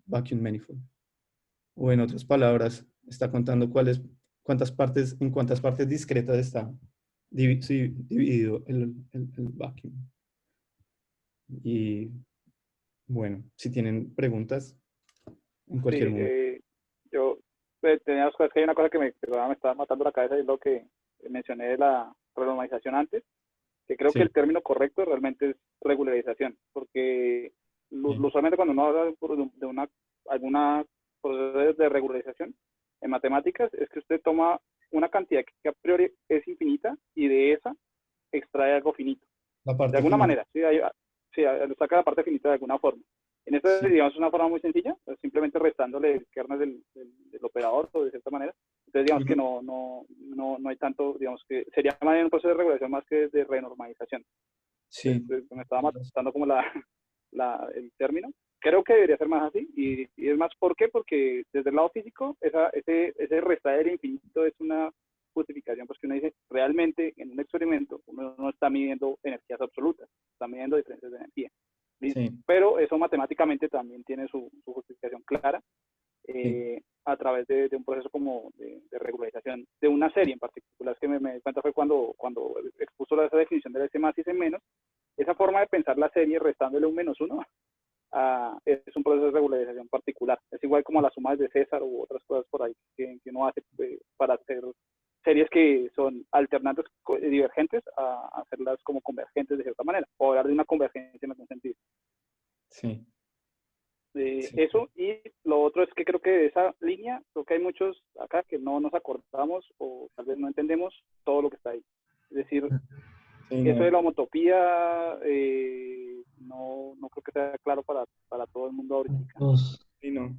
vacuum manifold. O en otras palabras, está contando cuántas partes, en cuántas partes discretas está dividido el vacuum. Y bueno, si tienen preguntas, en cualquier Sí, momento. yo tenía dos cosas, que hay una cosa que me estaba matando la cabeza, y es lo que mencioné de la renormalización antes, que creo que Sí, el término correcto realmente es regularización, porque sí, usualmente cuando uno habla de alguna proceso de regularización en matemáticas, es que usted toma una cantidad que a priori es infinita y de esa extrae algo finito. la De parte alguna final. manera, sí, saca la parte finita de alguna forma. En esta, Sí, digamos, es una forma muy sencilla, simplemente restándole el kernel del operador, o de cierta manera. Entonces, digamos que ujú, no hay tanto, digamos que sería más bien un proceso de regulación más que de renormalización. sí. Entonces, me estaba matando como el término. Creo que debería ser más así, y es más, ¿por qué? Porque desde el lado físico, ese restar infinito es una justificación, pues que uno dice, realmente en un experimento uno no está midiendo energías absolutas, está midiendo diferencias de energía. ¿Listo? Sí, Pero eso matemáticamente también tiene su justificación clara, sí. a través de un proceso como de regularización de una serie en particular. Es que me di cuenta fue cuando expuso esa definición del S más y S menos, esa forma de pensar la serie restándole un menos uno, es un proceso de regularización particular. Es igual como las sumas de César u otras cosas por ahí que uno hace para hacer series que son alternantes divergentes a hacerlas como convergentes de cierta manera, o hablar de una convergencia en algún sentido. Sí, sí, Eso, y lo otro es que creo que de esa línea, creo que hay muchos acá que no nos acordamos o tal vez no entendemos todo lo que está ahí. Es decir, sí, eso de no, la homotopía no creo que sea claro para todo el mundo ahorita. Dos. sí, no.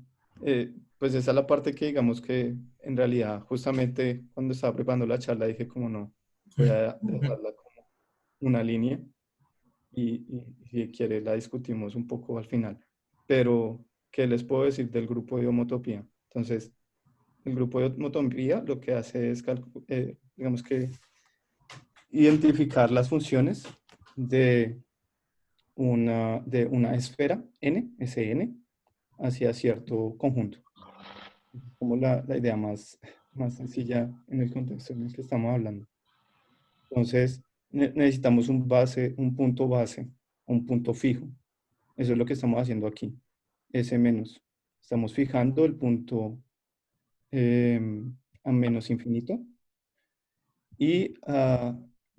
Pues esa es la parte que digamos que en realidad justamente cuando estaba preparando la charla dije como no, voy a dejarla como una línea y si quiere la discutimos un poco al final. Pero, ¿qué les puedo decir del grupo de homotopía? Entonces, el grupo de homotopía lo que hace es, digamos que, identificar las funciones de una esfera n, Sn, hacia cierto conjunto. Como la idea más sencilla en el contexto en el que estamos hablando. Entonces, necesitamos un punto base, un punto fijo. Eso es lo que estamos haciendo aquí. S menos. Estamos fijando el punto a menos infinito. Y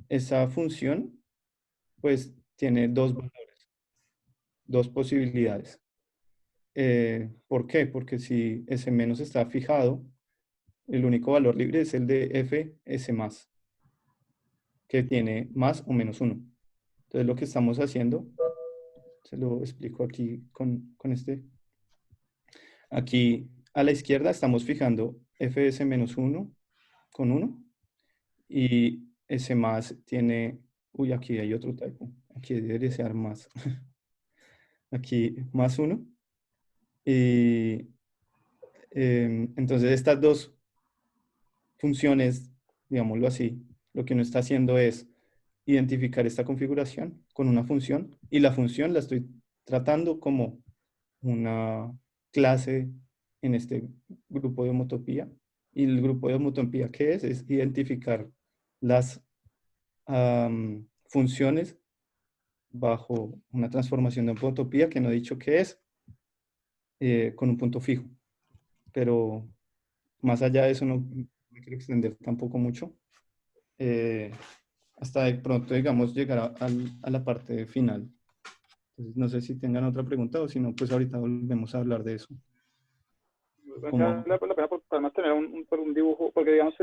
esa función, pues, tiene dos valores, dos posibilidades. ¿Por qué? Porque si S menos está fijado, el único valor libre es el de f s más, que tiene más o menos 1. Entonces, lo que estamos haciendo, se lo explico aquí con este. Aquí a la izquierda estamos fijando fs menos 1 con 1 y S más tiene, uy, aquí hay otro typo, aquí debería ser más, aquí más 1. Y entonces estas dos funciones, digámoslo así, lo que uno está haciendo es identificar esta configuración con una función y la función la estoy tratando como una clase en este grupo de homotopía. Y el grupo de homotopía, ¿qué es? Es identificar las funciones bajo una transformación de homotopía, que no he dicho qué es, con un punto fijo. Pero más allá de eso no me quiero extender tampoco mucho. Hasta de pronto, digamos, llegar a la parte final. Entonces, no sé si tengan otra pregunta o si no, pues ahorita volvemos a hablar de eso. Vale la pena por además tener un dibujo, porque digamos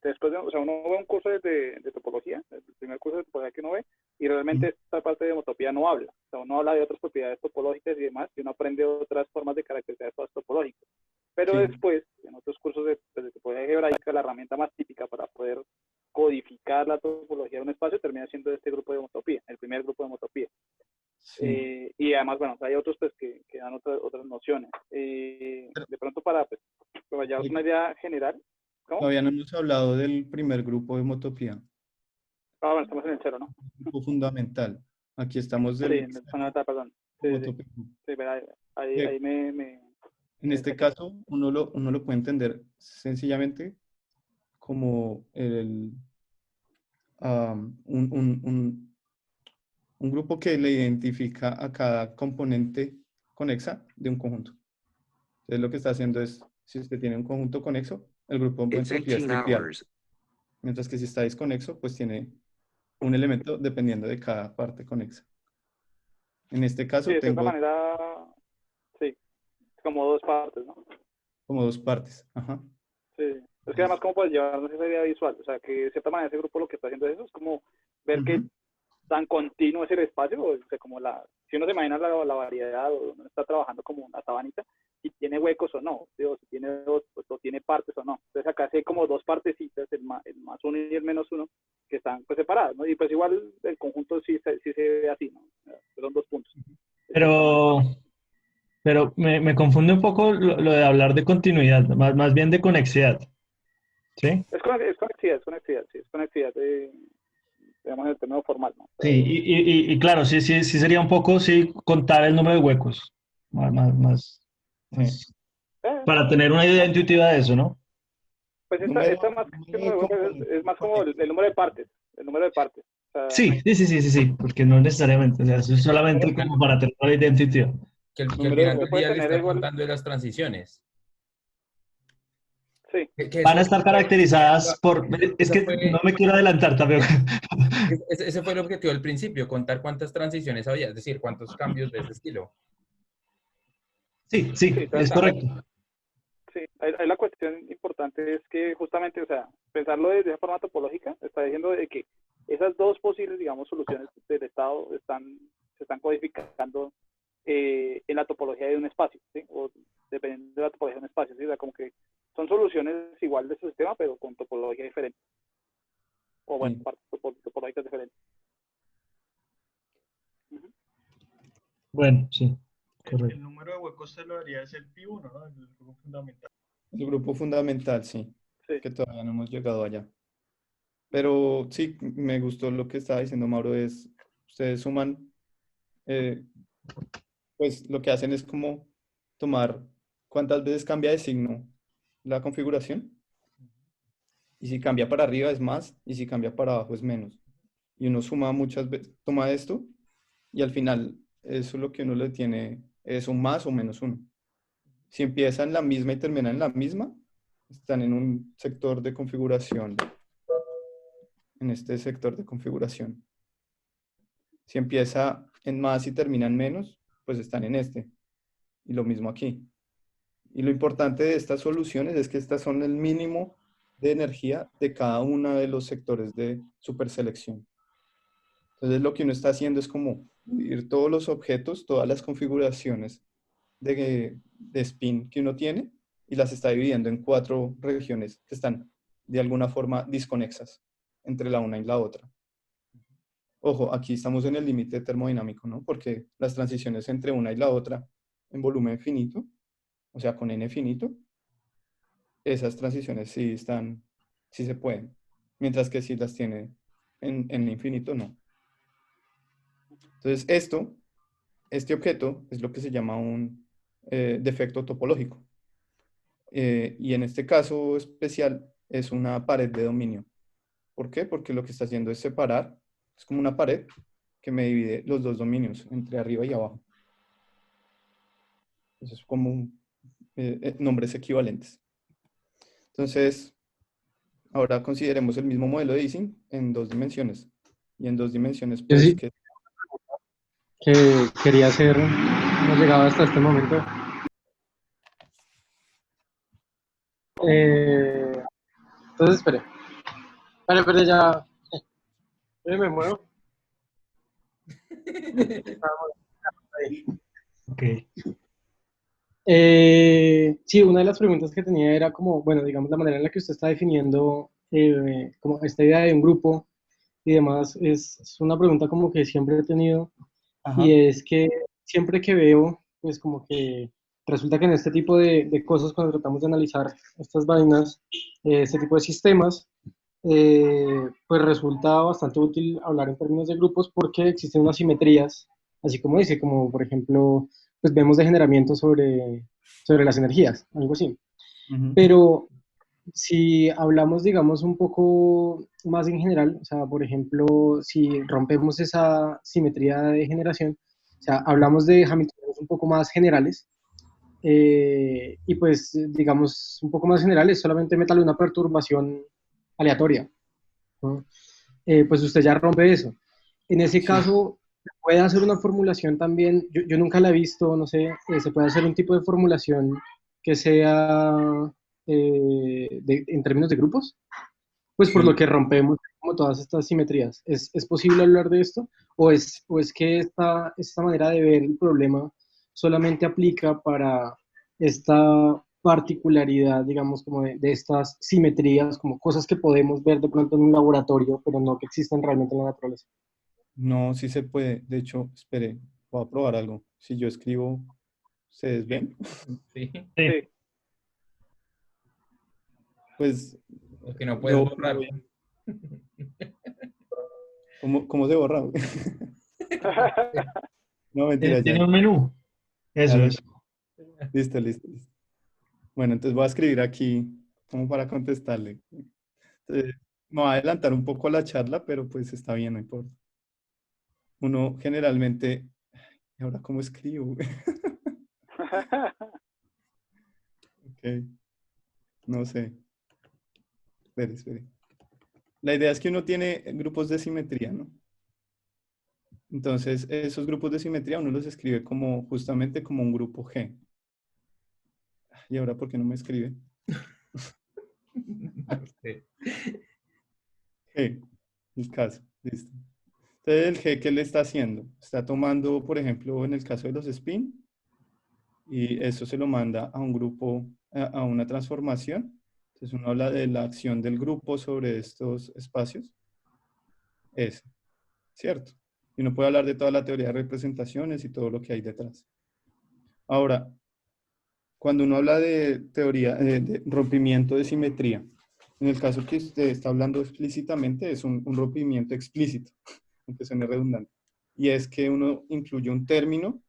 después de, o sea, uno ve un curso de topología, el primer curso de topología que uno ve, y realmente esta parte de homotopía no habla, o sea, uno habla de otras propiedades topológicas y demás, y uno aprende otras formas de caracterizar estos topológicos. Pero Sí. después, en otros cursos de topología algebraica, la herramienta más típica para poder codificar la topología de un espacio termina siendo este grupo de homotopía, el primer grupo de homotopía. Sí. Y además, bueno, hay otros pues, que dan otras nociones. De pronto para llevaros una idea general. ¿Cómo? Todavía no hemos hablado del primer grupo de homotopía, Ah, bueno, estamos en el cero, ¿no? grupo fundamental. Aquí estamos Sí, del en el fundamental, perdón. Sí, sí, homotopía. sí, pero ahí En este saqué. caso, uno lo puede entender sencillamente como un grupo que le identifica a cada componente conexa de un conjunto. Entonces, lo que está haciendo es, si usted tiene un conjunto conexo, el grupo de entropía es trivial. Mientras que si está desconexo, pues tiene un elemento dependiendo de cada parte conexa. En este Sí, caso de cierta tengo manera, sí, es como dos partes, ¿no? como dos partes. Ajá. Sí. Es que además, ¿cómo puedes llevarnos esa idea visual? O sea, que de cierta manera ese grupo lo que está haciendo es como ver que Ujú. tan continuo es el espacio, o sea, como si uno se imagina la variedad, o uno está trabajando como una sabanita, si tiene huecos o no, ¿sí? O si tiene dos, pues, o tiene partes o no. Entonces acá hay como dos partecitas, el más uno y el menos uno, que están pues separadas, ¿no? Y pues igual el conjunto sí se ve así, ¿no? Son dos puntos, de cierta manera. Pero, pero me confunde un poco lo de hablar de continuidad, más bien de conexidad. ¿Sí? Es conectividad, sí, es conectividad, digamos, en el término formal, ¿no? Sí, Pero, y claro, sí sería un poco, sí, contar el número de huecos, Sí. más- para tener una idea no, intuitiva de eso, ¿no? pues esta más que Número de número de huecos es componentes más como el conexos. número de partes, el número de partes. O sea, Sí, porque no necesariamente, o sea, eso es solamente Que, como para tener una idea intuitiva. que al Número de final se del puede día le tener está igual, contando de las transiciones. sí. Que Van a eso, estar caracterizadas por, es esa que no fue, me quiero adelantar también. ese fue el objetivo del principio, contar cuántas transiciones había, es decir, cuántos cambios de ese estilo. Sí, Sí, es correcto. sí. Ahí la cuestión importante es que justamente, o sea, pensarlo desde esa forma topológica, está diciendo de que esas dos posibles, digamos, soluciones del estado se están codificando en la topología de un espacio, ¿sí? O dependiendo de la topología de un espacio, ¿sí? O sea, como que son soluciones igual de su sistema, pero con topología diferente. O bueno, Sí. partes topológicas diferentes. Uh-huh. Bueno, sí, El correcto. número de huecos se lo daría es el pi1, ¿no? El grupo fundamental. El grupo fundamental, sí, Sí. que todavía no hemos llegado allá. Pero sí, me gustó lo que estaba diciendo Mauro, es, ustedes suman, eh, pues lo que hacen es como tomar cuántas veces cambia de signo la configuración, y si cambia para arriba es más, y si cambia para abajo es menos. Y uno suma muchas veces, toma esto, y al final eso lo que uno le tiene es un más o menos uno. Si empieza en la misma y termina en la misma, están en un sector de configuración, en este sector de configuración. Si empieza en más y termina en menos, pues están en este. Y lo mismo aquí. Y lo importante de estas soluciones es que estas son el mínimo de energía de cada uno de los sectores de superselección. Entonces lo que uno está haciendo es como ir todos los objetos, todas las configuraciones de spin que uno tiene y las está dividiendo en 4 regiones que están de alguna forma disconexas entre la una y la otra. Ojo, aquí estamos en el límite termodinámico, ¿no? Porque las transiciones entre una y la otra en volumen finito, o sea, con n finito, esas transiciones sí están, sí se pueden. Mientras que si las tiene en infinito, no. Entonces, este objeto es lo que se llama un defecto topológico. Y en este caso especial es una pared de dominio. ¿Por qué? Porque lo que está haciendo es separar, es como una pared que me divide los dos dominios, entre arriba y abajo. Eso es como nombres equivalentes. Entonces, ahora consideremos el mismo modelo de Ising en dos dimensiones. Y en dos dimensiones, Yo pues, sí que quería hacer, hemos llegado hasta este momento. Entonces, espere, ya, me muevo. Ok. Sí, una de las preguntas que tenía era como, bueno, digamos, la manera en la que usted está definiendo como esta idea de un grupo y demás, es una pregunta como que siempre he tenido, y ajá, es que siempre que veo, pues como que resulta que en este tipo de cosas, cuando tratamos de analizar estas vainas, este tipo de sistemas, pues resulta bastante útil hablar en términos de grupos porque existen unas simetrías, así como dice, como por ejemplo, pues vemos degeneramiento sobre las energías, algo así. ujú, Pero si hablamos, digamos, un poco más en general, o sea, por ejemplo, si rompemos esa simetría de generación, o sea, hablamos de Hamiltonianos un poco más generales, y pues, digamos, un poco más generales, solamente métale una perturbación aleatoria, ¿no? Pues usted ya rompe eso. En ese sí. caso, puede hacer una formulación también, yo nunca la he visto, no sé, se puede hacer un tipo de formulación que sea en términos de grupos, pues por lo Sí, que rompemos como todas estas simetrías. ¿Es posible hablar de esto? ¿O es que esta manera de ver el problema solamente aplica para esta particularidad, digamos, como de estas simetrías, como cosas que podemos ver de pronto en un laboratorio, pero no que existen realmente en la naturaleza? no, sí se puede. De hecho, espere, voy a probar algo. Si yo escribo, ¿ustedes ven? Sí. Sí. Sí. Pues Lo que no puedes yo, borrar. ¿cómo se borra? No, mentira, ya, Tiene un menú. ya Eso lo es. tengo. Listo, listo, listo. Bueno, entonces voy a escribir aquí como para contestarle. Entonces, me voy a adelantar un poco la charla, pero pues está bien, no importa. Uno generalmente, ¿y ahora cómo escribo? Ok, no sé. Espere, espere. La idea es que uno tiene grupos de simetría, ¿no? Entonces, esos grupos de simetría uno los escribe como justamente como un grupo G. ¿Y ahora por qué no me escribe? No sé. G, el caso, listo. Entonces, el G, ¿qué le está haciendo? Está tomando, por ejemplo, en el caso de los spin, y eso se lo manda a un grupo, a una transformación. Entonces, uno habla de la acción del grupo sobre estos espacios. S, ¿cierto? Y uno puede hablar de toda la teoría de representaciones y todo lo que hay detrás. Ahora, cuando uno habla de teoría de rompimiento de simetría, en el caso que usted está hablando explícitamente, es un rompimiento explícito, aunque suene redundante. Y es que uno incluye un término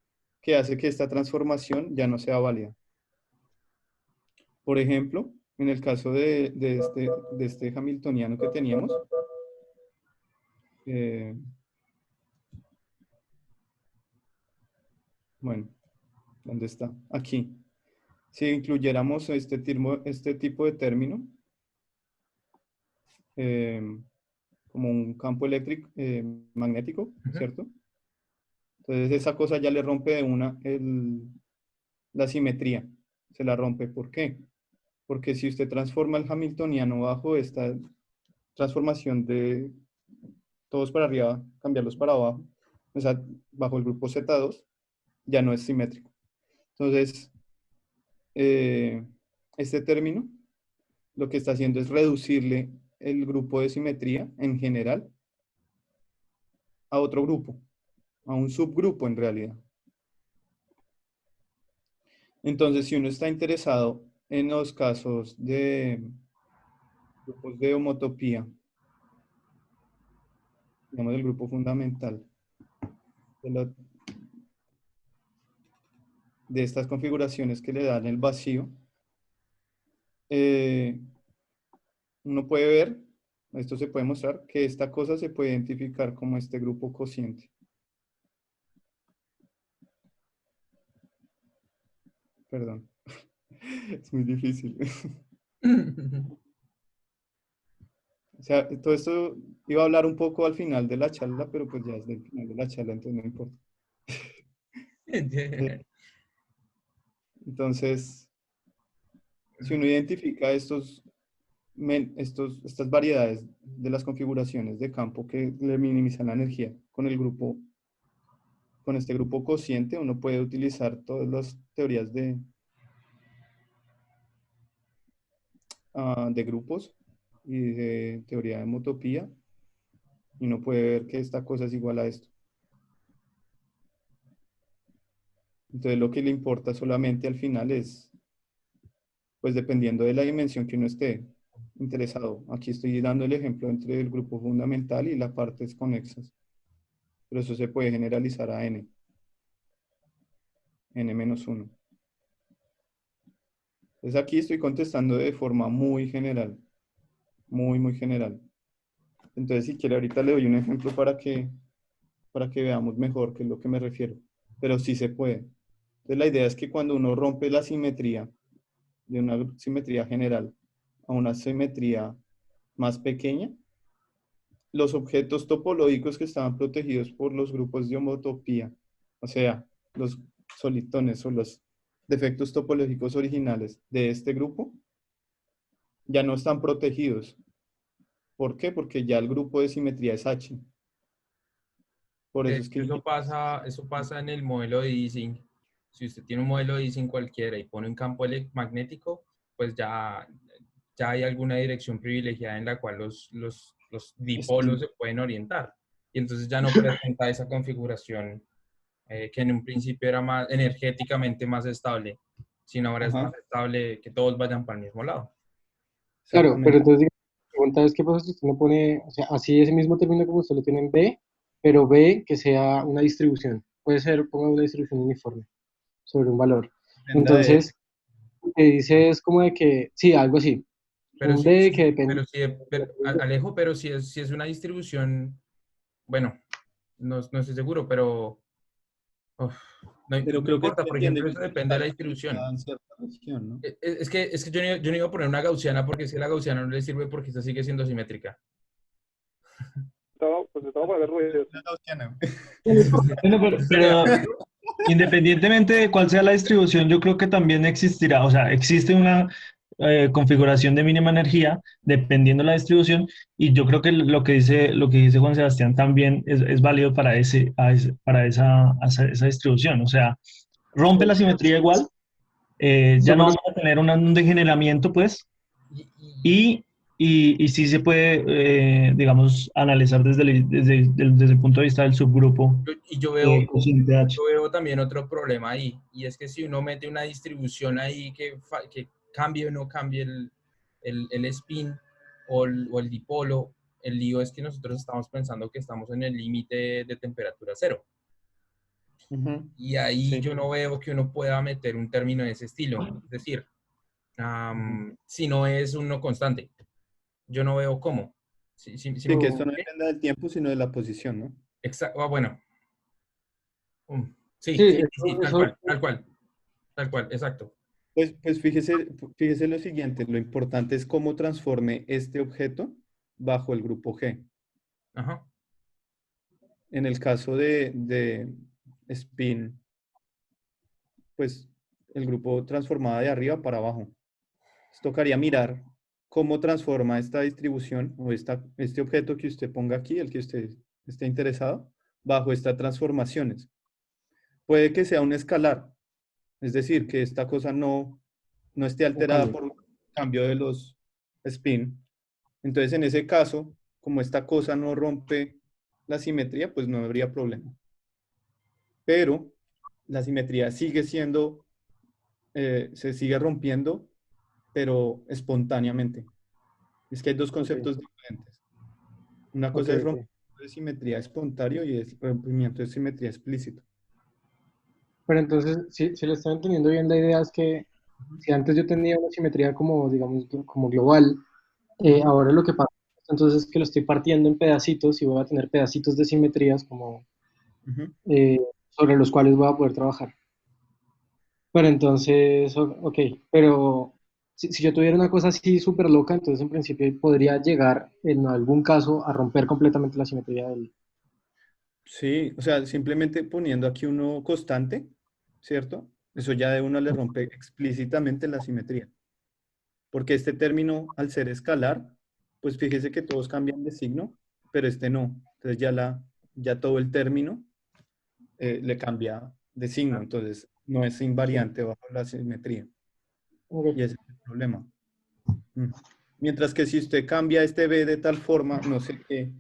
que hace que esta transformación ya no sea válida. Por ejemplo, en el caso de este hamiltoniano que teníamos, eh, bueno, ¿dónde está? Aquí. Si incluyéramos este tipo de término, eh, como un campo eléctrico, magnético, Ujú. ¿cierto? Entonces esa cosa ya le rompe de una la simetría, se la rompe. ¿Por qué? Porque si usted transforma el hamiltoniano bajo esta transformación de todos para arriba, cambiarlos para abajo, o sea, bajo el grupo Z2, ya no es simétrico. Entonces, eh, este término lo que está haciendo es reducirle el grupo de simetría en general a otro grupo, a un subgrupo en realidad. Entonces, si uno está interesado en los casos de grupos de homotopía, digamos el grupo fundamental de estas configuraciones que le dan el vacío, eh, uno puede ver, esto se puede mostrar, que esta cosa se puede identificar como este grupo cociente. Perdón, es muy difícil. O sea, todo esto iba a hablar un poco al final de la charla, pero pues ya es del final de la charla, entonces no importa. Entonces, si uno identifica estas variedades de las configuraciones de campo que le minimizan la energía con este grupo cociente, uno puede utilizar todas las teorías de grupos y de teoría de homotopía, y uno puede ver que esta cosa es igual a esto. Entonces, lo que le importa solamente al final es, pues dependiendo de la dimensión que uno esté interesado. Aquí estoy dando el ejemplo entre el grupo fundamental y las partes conexas. Pero eso se puede generalizar a n-1. Entonces aquí estoy contestando de forma muy general, muy general. Entonces si quiere ahorita le doy un ejemplo para que veamos mejor qué es lo que me refiero. Pero sí se puede. Entonces la idea es que cuando uno rompe la simetría de una simetría general a una simetría más pequeña, los objetos topológicos que estaban protegidos por los grupos de homotopía, o sea, los solitones o los defectos topológicos originales de este grupo, ya no están protegidos. ¿Por qué? Porque ya el grupo de simetría es H. Por eso es que Eso pasa en el modelo de Ising. Si usted tiene un modelo de Ising cualquiera y pone un campo magnético, pues ya hay alguna dirección privilegiada en la cual los dipolos se pueden orientar. Y entonces ya no presenta esa configuración que en un principio era más energéticamente más estable, sino ahora es más estable que todos vayan para el mismo lado. Claro, pero entonces la pregunta es, ¿qué pasa si usted no pone, o sea, así ese mismo término como usted lo tiene en B, pero B que sea una distribución? Puede ser, ponga una distribución uniforme sobre un valor. Entonces, lo que dice es como de que, sí, algo así. Pero Un sí, B que depende. Alejo, pero si es una distribución, bueno, no estoy seguro, pero uf, pero no creo que importa, por entiende ejemplo, que eso depende de la distribución. en cierta región, ¿no? Es que yo no iba a poner una gaussiana porque si la gaussiana no le sirve porque esta sigue siendo simétrica. Todo, pues de todo poner ruido. Una gaussiana. Bueno, pero independientemente de cuál sea la distribución, yo creo que también existirá, o sea, existe una configuración de mínima energía dependiendo de la distribución, y yo creo que lo que dice Juan Sebastián también es válido para para esa distribución. O sea, rompe la simetría igual, ya no Somos vamos a tener un degeneramiento, pues, Y, y- y, y sí se puede, digamos, analizar desde el punto de vista del subgrupo y yo veo, cociente H. yo veo también otro problema ahí, y es que si uno mete una distribución ahí que cambie o no cambie el spin o el dipolo, el lío es que nosotros estamos pensando que estamos en el límite de temperatura cero. Y ahí Sí. yo no veo que uno pueda meter un término de ese estilo. Es decir, si no es uno constante, yo no veo cómo. Sí, que esto no depende del tiempo, sino de la posición, ¿no? Exacto, bueno. sí, Sí, tal cual, exacto. Pues fíjese lo siguiente, lo importante es cómo transforme este objeto bajo el grupo G. Ajá. En el caso de spin, pues el grupo transformaba de arriba para abajo. Entonces, tocaría mirar cómo transforma esta distribución o este objeto que usted ponga aquí, el que usted esté interesado, bajo estas transformaciones. Puede que sea un escalar, es decir, que esta cosa no esté alterada por un cambio de los spin. Entonces, en ese caso, como esta cosa no rompe la simetría, pues no habría problema. Pero la simetría sigue siendo, se sigue rompiendo, pero espontáneamente. Es que hay dos conceptos diferentes. Una cosa es rompimiento de simetría espontáneo y es rompimiento de simetría explícito. Pero entonces, si le estoy entendiendo bien, la idea es que si antes yo tenía una simetría como, digamos, como global, ahora lo que pasa entonces es que lo estoy partiendo en pedacitos y voy a tener pedacitos de simetrías como Ujú. eh, sobre los cuales voy a poder trabajar. Pero entonces, ok, pero si yo tuviera una cosa así súper loca, entonces en principio podría llegar en algún caso a romper completamente la simetría del... Sí, o sea, simplemente poniendo aquí uno constante, ¿cierto? Eso ya de uno le rompe explícitamente la simetría. Porque este término, al ser escalar, pues fíjese que todos cambian de signo, pero este no. Entonces ya todo el término le cambia de signo. Entonces no es invariante bajo la simetría. Ok. Y ese es el problema. Mm. Mientras que si usted cambia este B de tal forma, no sé qué,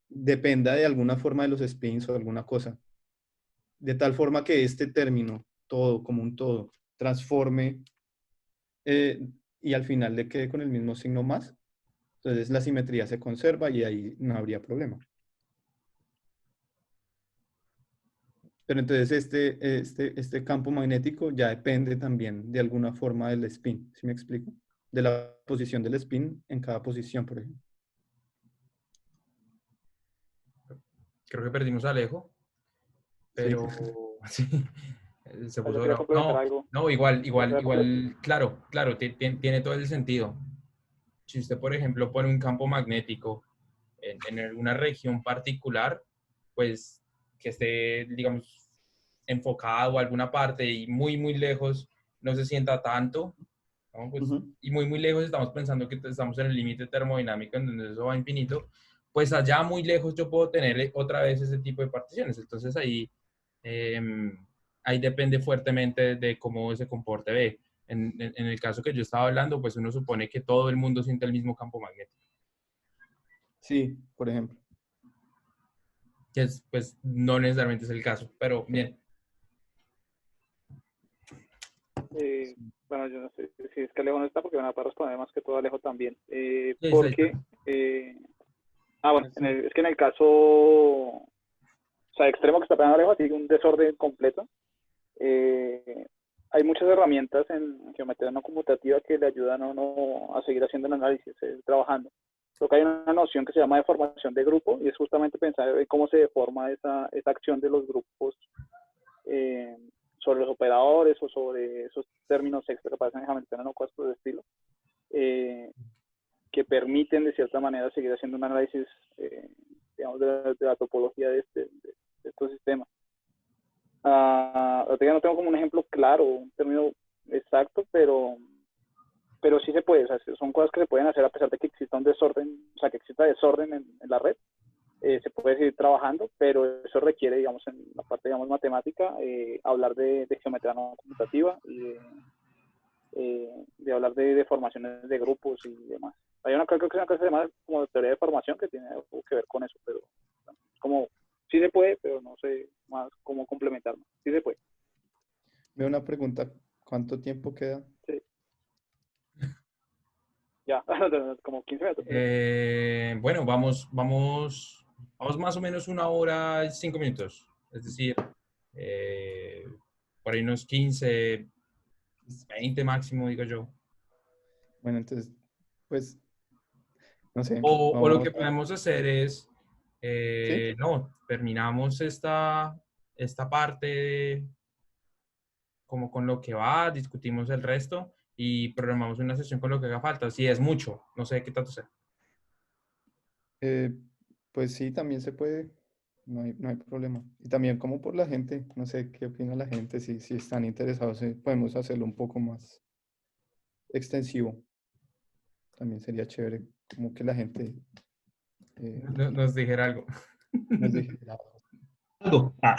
dependa de alguna forma de los spins o alguna cosa, de tal forma que este término, todo como un todo, transforme eh, y al final le quede con el mismo signo más, entonces la simetría se conserva y ahí no habría problema. Pero entonces este campo magnético ya depende también de alguna forma del spin, ¿sí me explico? De la posición del spin en cada posición, por ejemplo. Creo que perdimos a Alejo, Sí. pero sí, se Yo puso quería bravo. complementar No, algo. no, igual, Yo igual, quería comple- igual, claro, claro, tiene todo el sentido. Si usted, por ejemplo, pone un campo magnético en alguna región particular, pues que esté, digamos, enfocado a alguna parte y muy, muy lejos no se sienta tanto, ¿no? Pues, Ujú. y muy, muy lejos estamos pensando que estamos en el límite termodinámico en donde eso va a infinito, pues allá muy lejos yo puedo tener otra vez ese tipo de particiones. Entonces eh, ahí depende fuertemente de cómo se comporte B. En el caso que yo estaba hablando, pues uno supone que todo el mundo siente el mismo campo magnético, Sí, por ejemplo. que es, pues no necesariamente es el caso, pero bien. eh, bueno, yo no sé si es que Alejo no está porque van a responder más que todo Alejo también. Sí, ahí está. Porque, bueno, es que en el caso, o sea, extremo que está pegando Alejo, así un desorden completo, eh, hay muchas herramientas en geometría no conmutativa que le ayudan a uno a seguir haciendo el análisis, trabajando. Creo que hay una noción que se llama deformación de grupo y es justamente pensar en cómo se deforma esa acción de los grupos eh, sobre los operadores o sobre esos términos extra que aparecen en geometría no cosas de estilo, eh, que permiten de cierta manera seguir haciendo un análisis digamos, de la topología de estos sistemas. Ya no tengo como un ejemplo claro, un término exacto, pero sí se puede, o sea, son cosas que se pueden hacer a pesar de que exista un desorden, o sea, que exista desorden en la red, se puede seguir trabajando, pero eso requiere, digamos, en la parte, digamos, matemática, hablar de geometría no conmutativa y de hablar de formaciones de grupos y demás. Hay una creo que es una cosa que se llama como teoría de formación que tiene algo que ver con eso, pero como sí se puede, pero no sé más cómo complementarlo. Sí se puede. Veo una pregunta, ¿cuánto tiempo queda? Sí. Ya, como 15 minutos. Bueno, vamos más o menos 1 hora y 5 minutos. Es decir, eh, por ahí unos 15, 20 máximo, digo yo. Bueno, entonces, pues, no sé, O lo vamos que a... podemos hacer es, ¿Sí? no, terminamos esta parte como con lo que va, discutimos el resto y programamos una sesión con lo que haga falta. Si es mucho, no sé qué tanto sea. Eh, pues sí, también se puede, no hay problema. Y también como por la gente, no sé qué opina la gente, si están interesados, podemos hacerlo un poco más extensivo. También sería chévere, como que la gente eh, Nos dijera algo. nos dijera. Algo. Ah.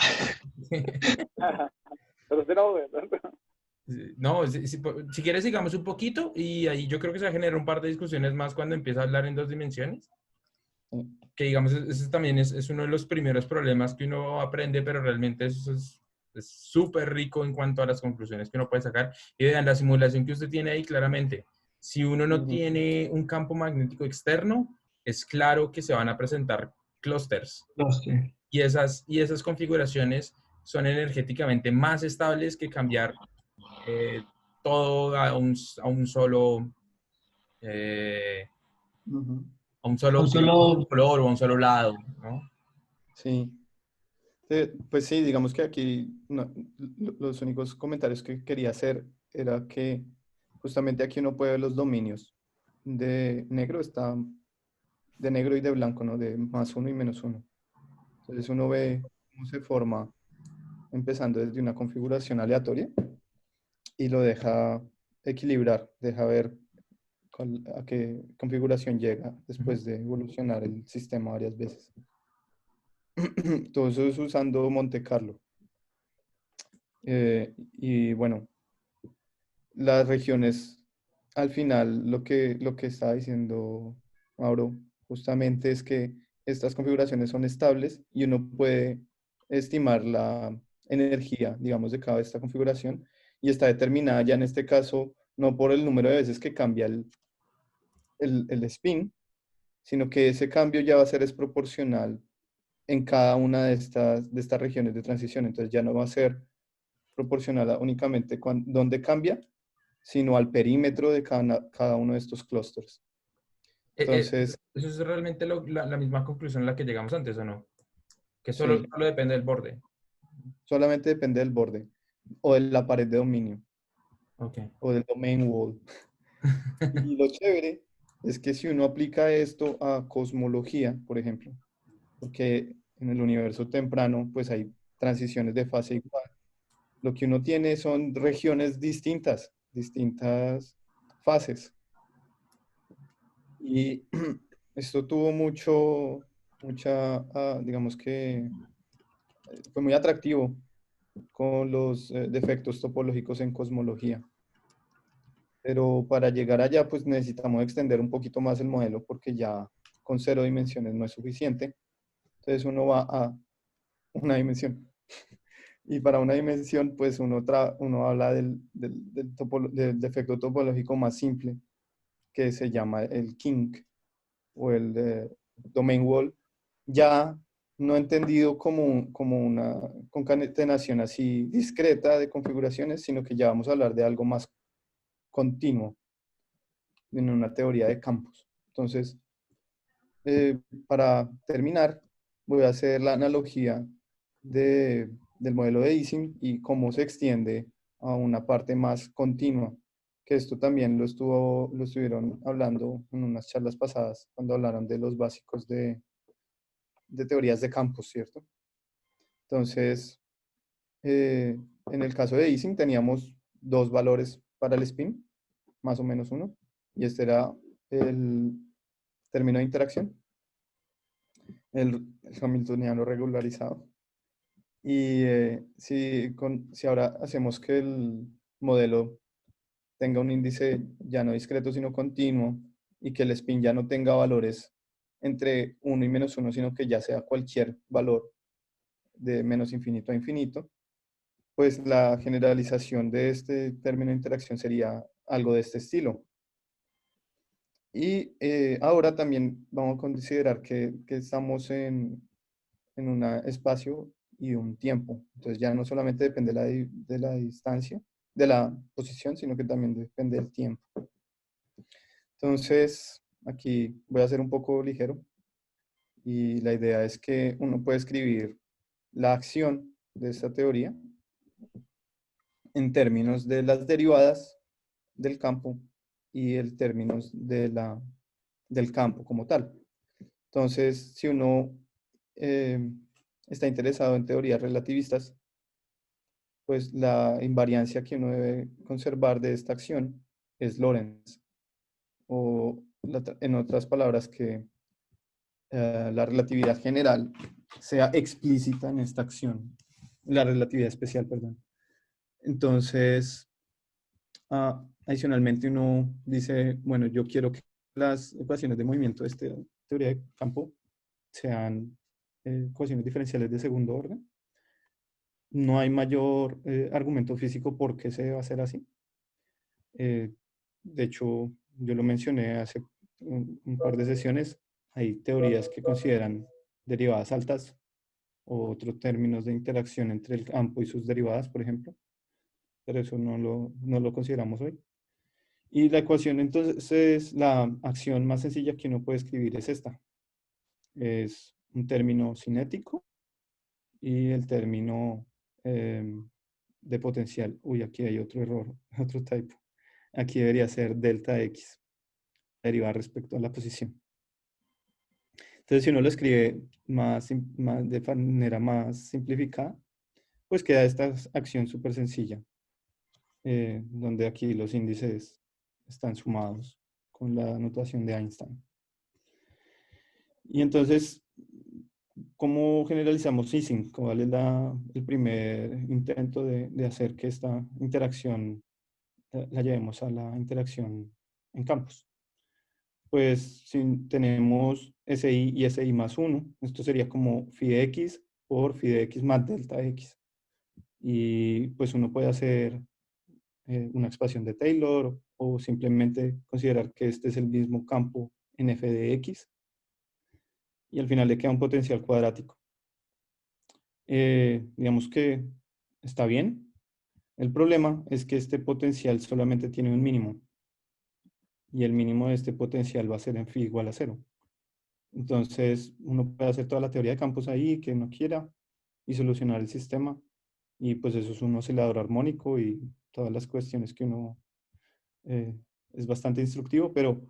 Pero usted no, No, si quieres sigamos un poquito y ahí yo creo que se va a generar un par de discusiones más cuando empieza a hablar en 2 dimensiones, que digamos, ese también es uno de los primeros problemas que uno aprende, pero realmente eso es súper rico en cuanto a las conclusiones que uno puede sacar. Y vean, la simulación que usted tiene ahí claramente, si uno no Ujú. tiene un campo magnético externo, es claro que se van a presentar clústeres. No sé. Y esas configuraciones son energéticamente más estables que cambiar eh, todo a un solo, Ujú. a un solo, Un digamos, a un solo, color o a un solo lado, ¿no? Sí. Pues sí, digamos que aquí los únicos comentarios que quería hacer era que justamente aquí uno puede ver los dominios de negro, está de negro y de blanco, ¿no? De +1 y -1. Entonces uno ve cómo se forma empezando desde una configuración aleatoria y lo deja equilibrar, deja ver a qué configuración llega después de evolucionar el sistema varias veces. Todo eso es usando Monte Carlo. Y bueno, las regiones, al final, lo que estaba diciendo Mauro, justamente es que estas configuraciones son estables y uno puede estimar la energía, digamos, de cada esta configuración y está determinada ya en este caso no por el número de veces que cambia el spin, sino que ese cambio ya va a ser es proporcional en cada una de estas regiones de transición. Entonces ya no va a ser proporcional únicamente donde cambia, sino al perímetro de cada uno de estos clústeres. Entonces, Eso es realmente la misma conclusión a la que llegamos antes, ¿o no? Que sí, solo depende del borde. solamente depende del borde o de la pared de dominio Ok. o del domain wall. Y lo chévere es que si uno aplica esto a cosmología, por ejemplo, porque en el universo temprano pues hay transiciones de fase igual, lo que uno tiene son regiones distintas fases. Y esto tuvo digamos que fue muy atractivo con los defectos topológicos en cosmología. Pero para llegar allá, pues necesitamos extender un poquito más el modelo porque ya con 0 dimensiones no es suficiente. Entonces uno va a una dimensión. Y para una dimensión, pues uno habla del defecto topológico más simple, que se llama el kink o el domain wall, ya no entendido como una concatenación así discreta de configuraciones, sino que ya vamos a hablar de algo más continuo en una teoría de campos. Entonces, para terminar, voy a hacer la analogía del modelo de Ising y cómo se extiende a una parte más continua, que esto también lo estuvieron hablando en unas charlas pasadas, cuando hablaron de los básicos de teorías de campos, ¿cierto? Entonces, en el caso de Ising teníamos dos valores para el spin, más o menos uno, y este era el término de interacción, el hamiltoniano regularizado. Y si ahora hacemos que el modelo tenga un índice ya no discreto, sino continuo, y que el spin ya no tenga valores entre 1 y -1, sino que ya sea cualquier valor de menos infinito a infinito, pues la generalización de este término de interacción sería algo de este estilo. Y ahora también vamos a considerar que estamos en un espacio y un tiempo. Entonces ya no solamente depende de la distancia, de la posición, sino que también depende del tiempo. Entonces, aquí voy a ser un poco ligero y la idea es que uno puede escribir la acción de esta teoría en términos de las derivadas del campo y el términos del campo como tal. Entonces, si uno está interesado en teorías relativistas, pues la invariancia que uno debe conservar de esta acción es Lorentz, o en otras palabras, que la relatividad general sea explícita en esta acción, la relatividad especial, perdón. Entonces, adicionalmente uno dice, bueno, yo quiero que las ecuaciones de movimiento de esta teoría de campo sean ecuaciones diferenciales de segundo orden. No hay mayor argumento físico por qué se va a hacer así. De hecho, yo lo mencioné hace un par de sesiones. Hay teorías que consideran derivadas altas o otros términos de interacción entre el campo y sus derivadas, por ejemplo. pero eso no lo consideramos hoy. Y la ecuación, entonces, la acción más sencilla que uno puede escribir es esta. Es un término cinético y el término de potencial. Uy, aquí hay otro error, otro typo. Aquí debería ser delta X, derivar respecto a la posición. Entonces, si uno lo escribe de manera más simplificada, pues queda esta acción súper sencilla, donde aquí los índices están sumados con la notación de Einstein. Y entonces, ¿cómo generalizamos Ising? ¿Cuál es el primer intento de hacer que esta interacción la llevemos a la interacción en campos? Pues si tenemos SI y SI más 1, esto sería como phi de x por phi de x más delta x. Y pues uno puede hacer una expansión de Taylor o simplemente considerar que este es el mismo campo en f de x y al final le queda un potencial cuadrático. Digamos que está bien. El problema es que este potencial solamente tiene un mínimo y el mínimo de este potencial va a ser en phi igual a 0. Entonces uno puede hacer toda la teoría de campos ahí que uno quiera y solucionar el sistema y pues eso es un oscilador armónico y todas las cuestiones que uno es bastante instructivo, pero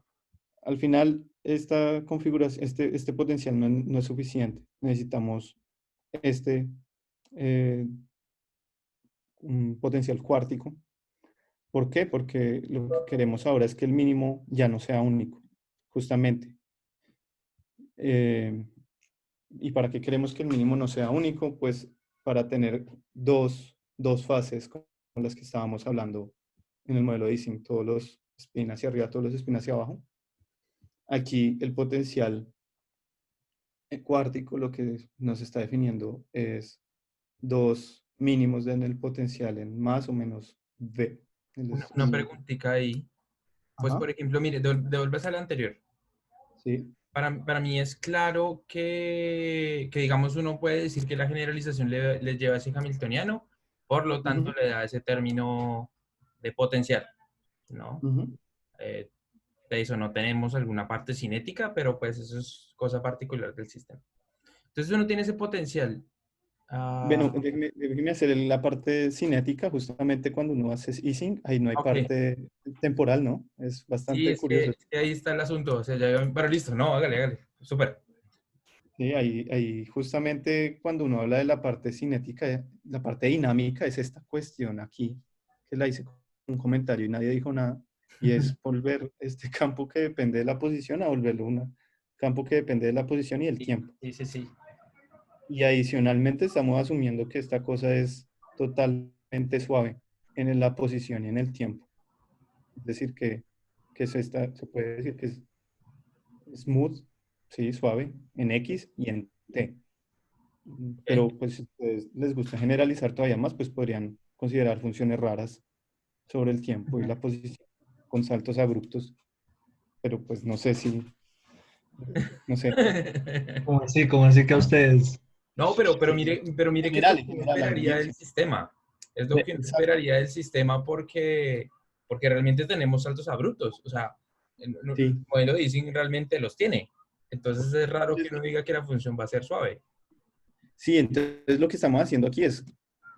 al final esta configuración, este potencial no es suficiente. Necesitamos eh, un potencial cuártico. ¿Por qué? Porque lo que queremos ahora es que el mínimo ya no sea único, justamente. ¿Y para qué queremos que el mínimo no sea único? Pues para tener dos fases con las que estábamos hablando en el modelo de Ising, todos los spin hacia arriba, todos los spin hacia abajo. Aquí el potencial cuártico lo que nos está definiendo es dos mínimos en el potencial en más o menos V. Una preguntita ahí. Pues, Ajá, por ejemplo, mire, devuelves al anterior. sí. Para mí es claro que, digamos, uno puede decir que la generalización le lleva a ese hamiltoniano, por lo tanto Ujú, le da ese término de potencial, ¿no? ujú. De eso no tenemos alguna parte cinética, pero pues eso es cosa particular del sistema. Entonces uno tiene ese potencial. Bueno, Ah, déjeme hacer la parte cinética, justamente cuando uno hace Ising, ahí no hay ok. parte temporal, ¿no? Es Sí, bastante curioso. es que ahí está el asunto. O sea, ya, pero listo, no, hágale. Súper. Sí, ahí justamente cuando uno habla de la parte cinética, la parte dinámica es esta cuestión aquí, que la hice con un comentario y nadie dijo nada, y es volver este campo que depende de la posición a volverlo un campo que depende de la posición y el Sí, tiempo. sí, sí, sí. Y adicionalmente estamos asumiendo que esta cosa es totalmente suave en la posición y en el tiempo. Es decir, que se puede decir que es smooth, sí, suave, en X y en T. Ok. Pero pues si a ustedes les gusta generalizar todavía más, pues podrían considerar funciones raras sobre el tiempo y la posición con saltos abruptos. Pero pues no sé si, no sé. Cómo así que a ustedes? No, pero mire que es lo General, que en uno general, a esperaría medir, del sí. sistema. Es lo que uno Exacto. esperaría del sistema porque realmente tenemos saltos abruptos. O sea, el Sí. modelo de Ising realmente los tiene. Entonces es raro que Entonces, uno diga que la función va a ser suave. sí, entonces lo que estamos haciendo aquí es,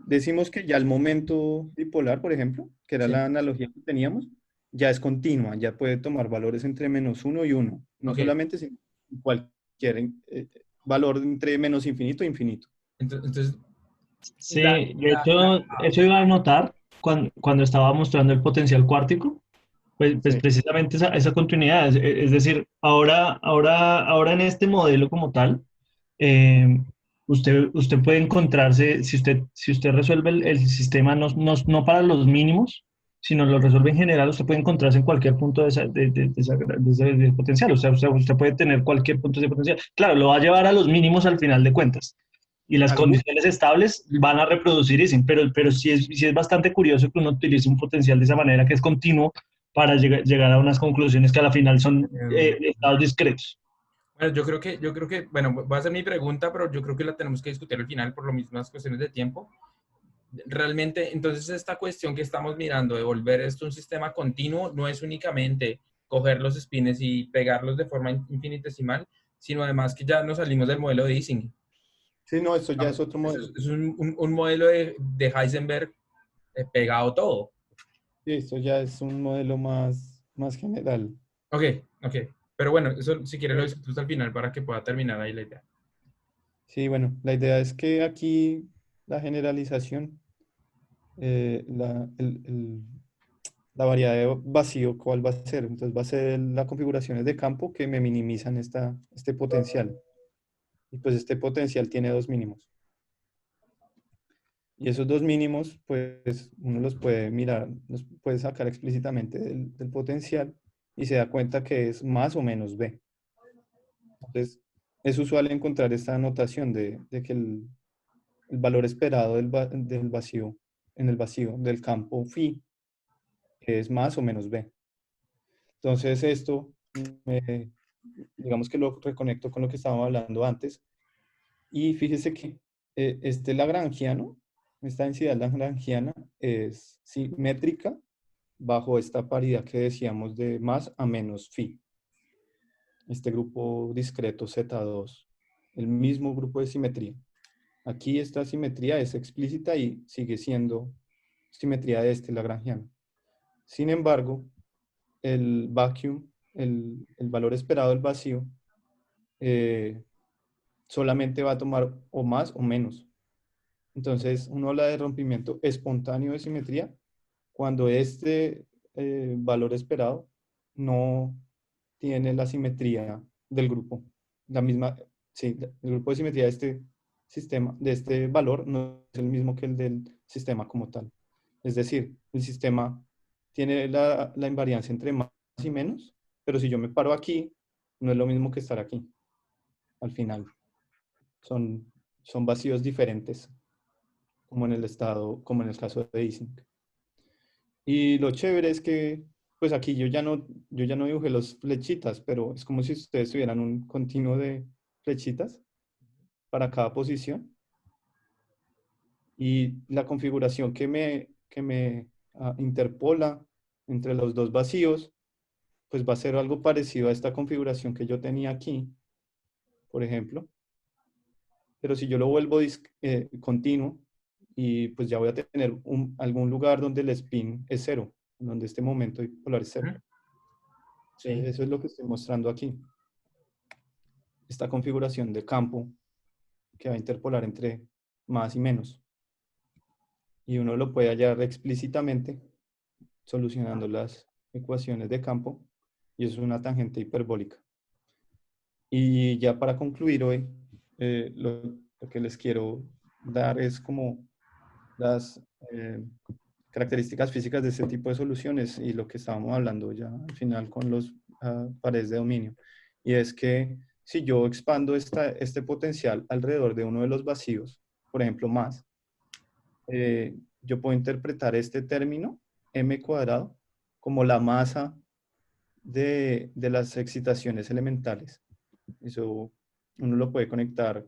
decimos que ya el momento dipolar, por ejemplo, que era Sí. la analogía que teníamos, ya es continua, ya puede tomar valores entre -1 y 1, no Ok. solamente sino cualquier valor entre menos infinito e infinito. Entonces, la, Sí, de la, la- hecho, eso iba a notar cuando estaba mostrando el potencial cuártico, pues Sí. precisamente esa continuidad, es decir, ahora en este modelo como tal, eh, usted puede encontrarse, si usted resuelve el sistema no para los mínimos, sino lo resuelve en general, usted puede encontrarse en cualquier punto de ese potencial, usted puede tener cualquier punto de ese potencial. Claro, lo va a llevar a los mínimos al final de cuentas y las Algún, condiciones estables van a reproducir eso, pero sí es bastante curioso que uno utilice un potencial de esa manera, que es continuo, para llegar a unas conclusiones que a la final son em, estados discretos. bueno, bueno, va a ser mi pregunta, pero yo creo que la tenemos que discutir al final por las mismas cuestiones de tiempo. realmente, entonces esta cuestión que estamos mirando de volver esto un sistema continuo no es únicamente coger los spines y pegarlos de forma infinitesimal, sino además que ya nos salimos del modelo de Ising. Sí, no, eso ya es otro Es, modelo. es un modelo de Heisenberg pegado todo. Sí, esto ya es un modelo más general. Ok, ok. Pero bueno, eso si quieres lo discutimos al final para que pueda terminar ahí la idea. Sí, bueno, la idea es que aquí la generalización, la variedad de vacío, ¿cuál va a ser? Entonces va a ser las configuraciones de campo que me minimizan este potencial. Y pues este potencial tiene dos mínimos. Y esos dos mínimos, pues uno los puede mirar, los puede sacar explícitamente del potencial y se da cuenta que es más o menos B. Entonces, es usual encontrar esta anotación de que el valor esperado del vacío, en el vacío del campo phi es más o menos B. Entonces, esto, digamos que lo reconecto con lo que estábamos hablando antes. Y fíjese que este lagrangiano, esta densidad lagrangiana es simétrica bajo esta paridad que decíamos de más a menos phi. Este grupo discreto Z2, el mismo grupo de simetría. Aquí esta simetría es explícita y sigue siendo simetría de este lagrangiano. Sin embargo, el vacuum, el valor esperado del vacío, eh, solamente va a tomar o más o menos. Entonces, uno habla de rompimiento espontáneo de simetría cuando este valor esperado no tiene la simetría del grupo. La misma, sí, el grupo de simetría de este sistema, de este valor, no es el mismo que el del sistema como tal. Es decir, el sistema tiene la invariancia entre más y menos, pero si yo me paro aquí, no es lo mismo que estar aquí, al final. Son vacíos diferentes, como en el estado, como en el caso de Ising. Y lo chévere es que, pues aquí yo ya no dibujé las flechitas, pero es como si ustedes tuvieran un continuo de flechitas para cada posición. Y la configuración que me interpola entre los dos vacíos, pues va a ser algo parecido a esta configuración que yo tenía aquí, por ejemplo. Pero si yo lo vuelvo continuo, y pues ya voy a tener algún lugar donde el spin es cero, donde este momento dipolar es cero. Sí. Eso es lo que estoy mostrando aquí. Esta configuración de campo que va a interpolar entre más y menos. Y uno lo puede hallar explícitamente solucionando las ecuaciones de campo. Y eso es una tangente hiperbólica. Y ya para concluir hoy, lo que les quiero dar es como las características físicas de este tipo de soluciones y lo que estábamos hablando ya al final con los paredes de dominio. Y es que si yo expando este potencial alrededor de uno de los vacíos, por ejemplo, más, yo puedo interpretar este término, m cuadrado, como la masa de las excitaciones elementales. Eso uno lo puede conectar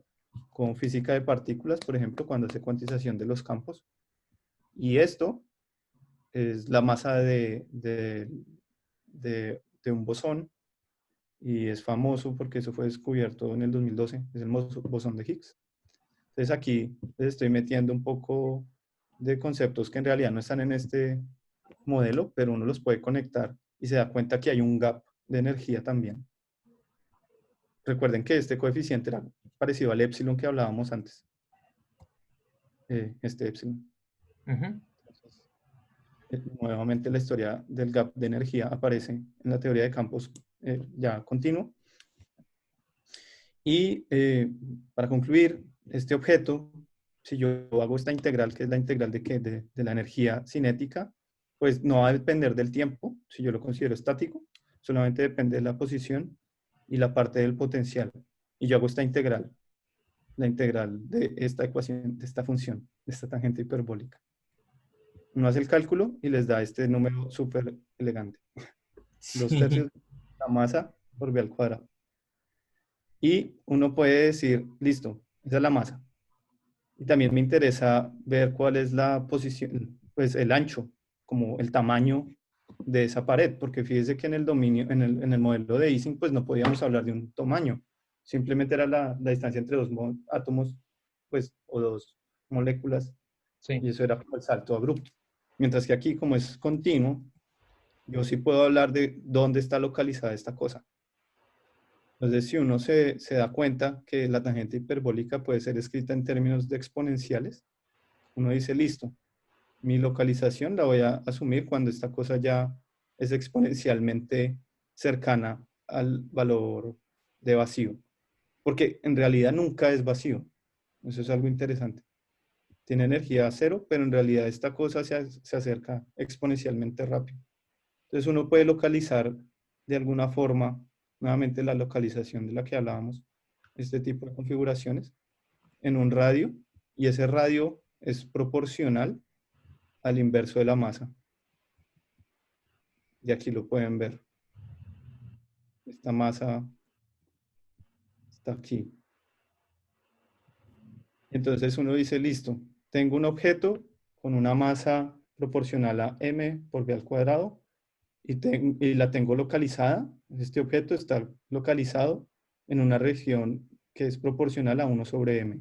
con física de partículas, por ejemplo, cuando hace cuantización de los campos. Y esto es la masa de un bosón y es famoso porque eso fue descubierto en el 2012, es el bosón de Higgs. Entonces aquí les estoy metiendo un poco de conceptos que en realidad no están en este modelo, pero uno los puede conectar y se da cuenta que hay un gap de energía también. Recuerden que este coeficiente era parecido al epsilon que hablábamos antes. Este epsilon. Entonces, nuevamente la historia del gap de energía aparece en la teoría de campos ya continuo. Y para concluir, este objeto, si yo hago esta integral, que es la integral de la energía cinética, pues no va a depender del tiempo, si yo lo considero estático, solamente depende de la posición y la parte del potencial. Y yo hago esta integral, la integral de esta ecuación, de esta función, de esta tangente hiperbólica. Uno hace el cálculo y les da este número súper elegante. 2/3 de la masa por b al cuadrado. Y uno puede decir, listo, esa es la masa. Y también me interesa ver cuál es la posición, pues el ancho, como el tamaño de esa pared, porque fíjese que en el dominio, en el modelo de Ising, pues no podíamos hablar de un tamaño, simplemente era la distancia entre dos átomos, pues, o dos moléculas, Sí. y eso era como el salto abrupto. Mientras que aquí, como es continuo, yo sí puedo hablar de dónde está localizada esta cosa. Entonces, si uno se da cuenta que la tangente hiperbólica puede ser escrita en términos de exponenciales, uno dice, listo, mi localización la voy a asumir cuando esta cosa ya es exponencialmente cercana al valor de vacío. Porque en realidad nunca es vacío. Eso es algo interesante. Tiene energía cero, pero en realidad esta cosa se acerca exponencialmente rápido. Entonces uno puede localizar de alguna forma, nuevamente la localización de la que hablábamos, este tipo de configuraciones, en un radio, y ese radio es proporcional al inverso de la masa. Y aquí lo pueden ver. Esta masa está aquí. Entonces uno dice, listo, tengo un objeto con una masa proporcional a m por v al cuadrado y la tengo localizada. Este objeto está localizado en una región que es proporcional a 1 sobre m.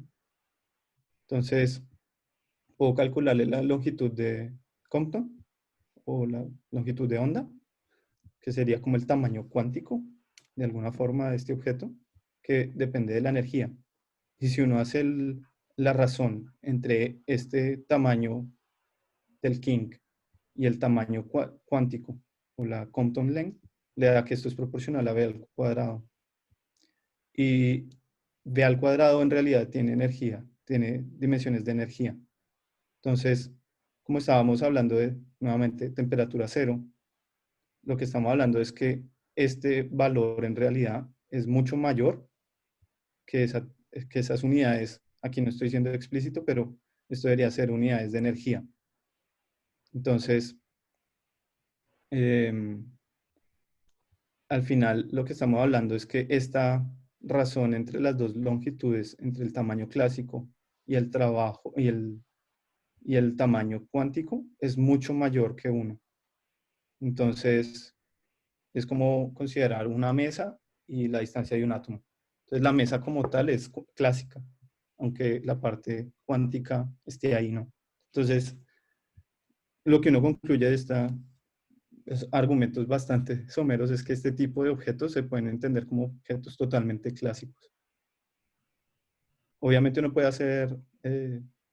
Entonces, puedo calcularle la longitud de Compton o la longitud de onda, que sería como el tamaño cuántico de alguna forma de este objeto, que depende de la energía. Y si uno hace la razón entre este tamaño del King y el tamaño cuántico o la Compton length, le da que esto es proporcional a b al cuadrado. Y b al cuadrado en realidad tiene energía, tiene dimensiones de energía. Entonces, como estábamos hablando de, nuevamente, temperatura cero, lo que estamos hablando es que este valor en realidad es mucho mayor que, que esas unidades. Aquí no estoy siendo explícito, pero esto debería ser unidades de energía. Entonces, al final lo que estamos hablando es que esta razón entre las dos longitudes, entre el tamaño clásico y el trabajo y el tamaño cuántico, es mucho mayor que 1. Entonces, es como considerar una mesa y la distancia de un átomo. Entonces, la mesa como tal es clásica, aunque la parte cuántica esté ahí, ¿no? Entonces, lo que uno concluye de estos argumentos bastante someros es que este tipo de objetos se pueden entender como objetos totalmente clásicos. Obviamente uno puede hacer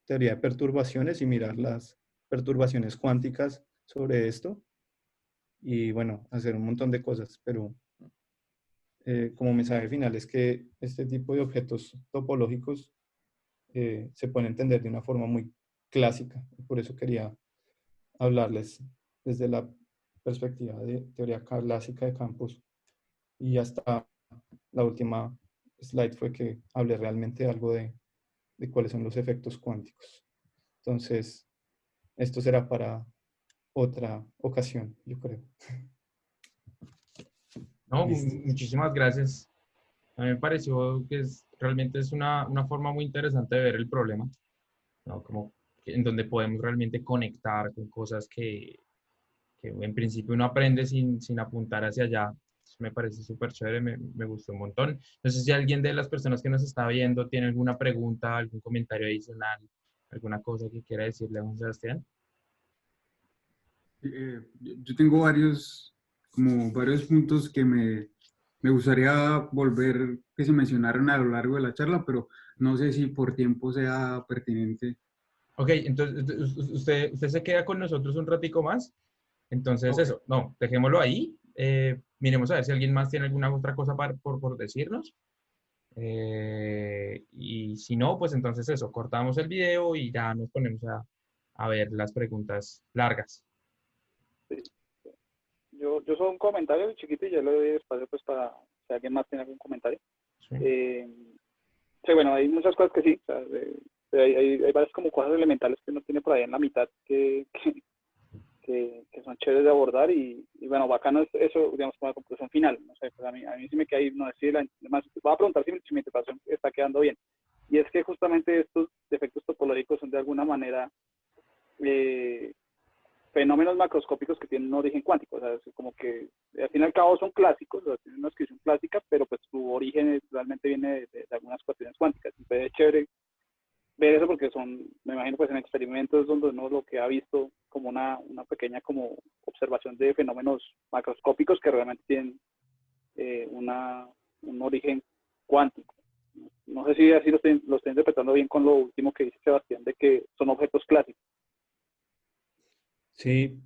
teoría de perturbaciones y mirar las perturbaciones cuánticas sobre esto y bueno, hacer un montón de cosas, pero como mensaje final es que este tipo de objetos topológicos se pueden entender de una forma muy clásica. Por eso quería hablarles desde la perspectiva de teoría clásica de campos y hasta la última slide fue que hablé realmente algo de cuáles son los efectos cuánticos. Entonces, esto será para otra ocasión, yo creo. No, Listo. muchísimas gracias. A mí me pareció que realmente es una forma muy interesante de ver el problema, ¿no? Como en donde podemos realmente conectar con cosas que en principio uno aprende sin apuntar hacia allá. Eso me parece súper chévere, me gustó un montón. No sé si alguien de las personas que nos está viendo tiene alguna pregunta, algún comentario adicional, alguna cosa que quiera decirle a Juan Sebastián. Yo tengo como varios puntos que me gustaría volver que se mencionaran a lo largo de la charla, pero no sé si por tiempo sea pertinente. Ok, entonces usted se queda con nosotros un ratico más. Entonces Ok. eso, no, dejémoslo ahí. Miremos a ver si alguien más tiene alguna otra cosa por decirnos. Y si no, pues entonces eso, cortamos el video y ya nos ponemos a ver las preguntas largas. Sí. Yo soy un comentario chiquito y ya le doy espacio pues para si alguien más tiene algún comentario. Sí. Sí, bueno, hay muchas cosas que sí, o sea, hay varias como cosas elementales que uno tiene por ahí en la mitad que son chéveres de abordar y bueno, bacano es eso, digamos, como la conclusión final. No sé, pues a mí sí me queda ahí, no decir, además, voy a preguntar si mi interpretación está quedando bien. y es que justamente estos defectos topológicos son de alguna manera fenómenos macroscópicos que tienen un origen cuántico, o sea, es como que al fin y al cabo son clásicos, o sea, tienen una descripción clásica, pero pues su origen realmente viene de algunas cuestiones cuánticas. Entonces es chévere ver eso porque son, me imagino, pues en experimentos donde uno lo que ha visto como una pequeña como observación de fenómenos macroscópicos que realmente tienen un origen cuántico. No sé si así lo estoy interpretando bien con lo último que dice Sebastián, de que son objetos clásicos. Sí,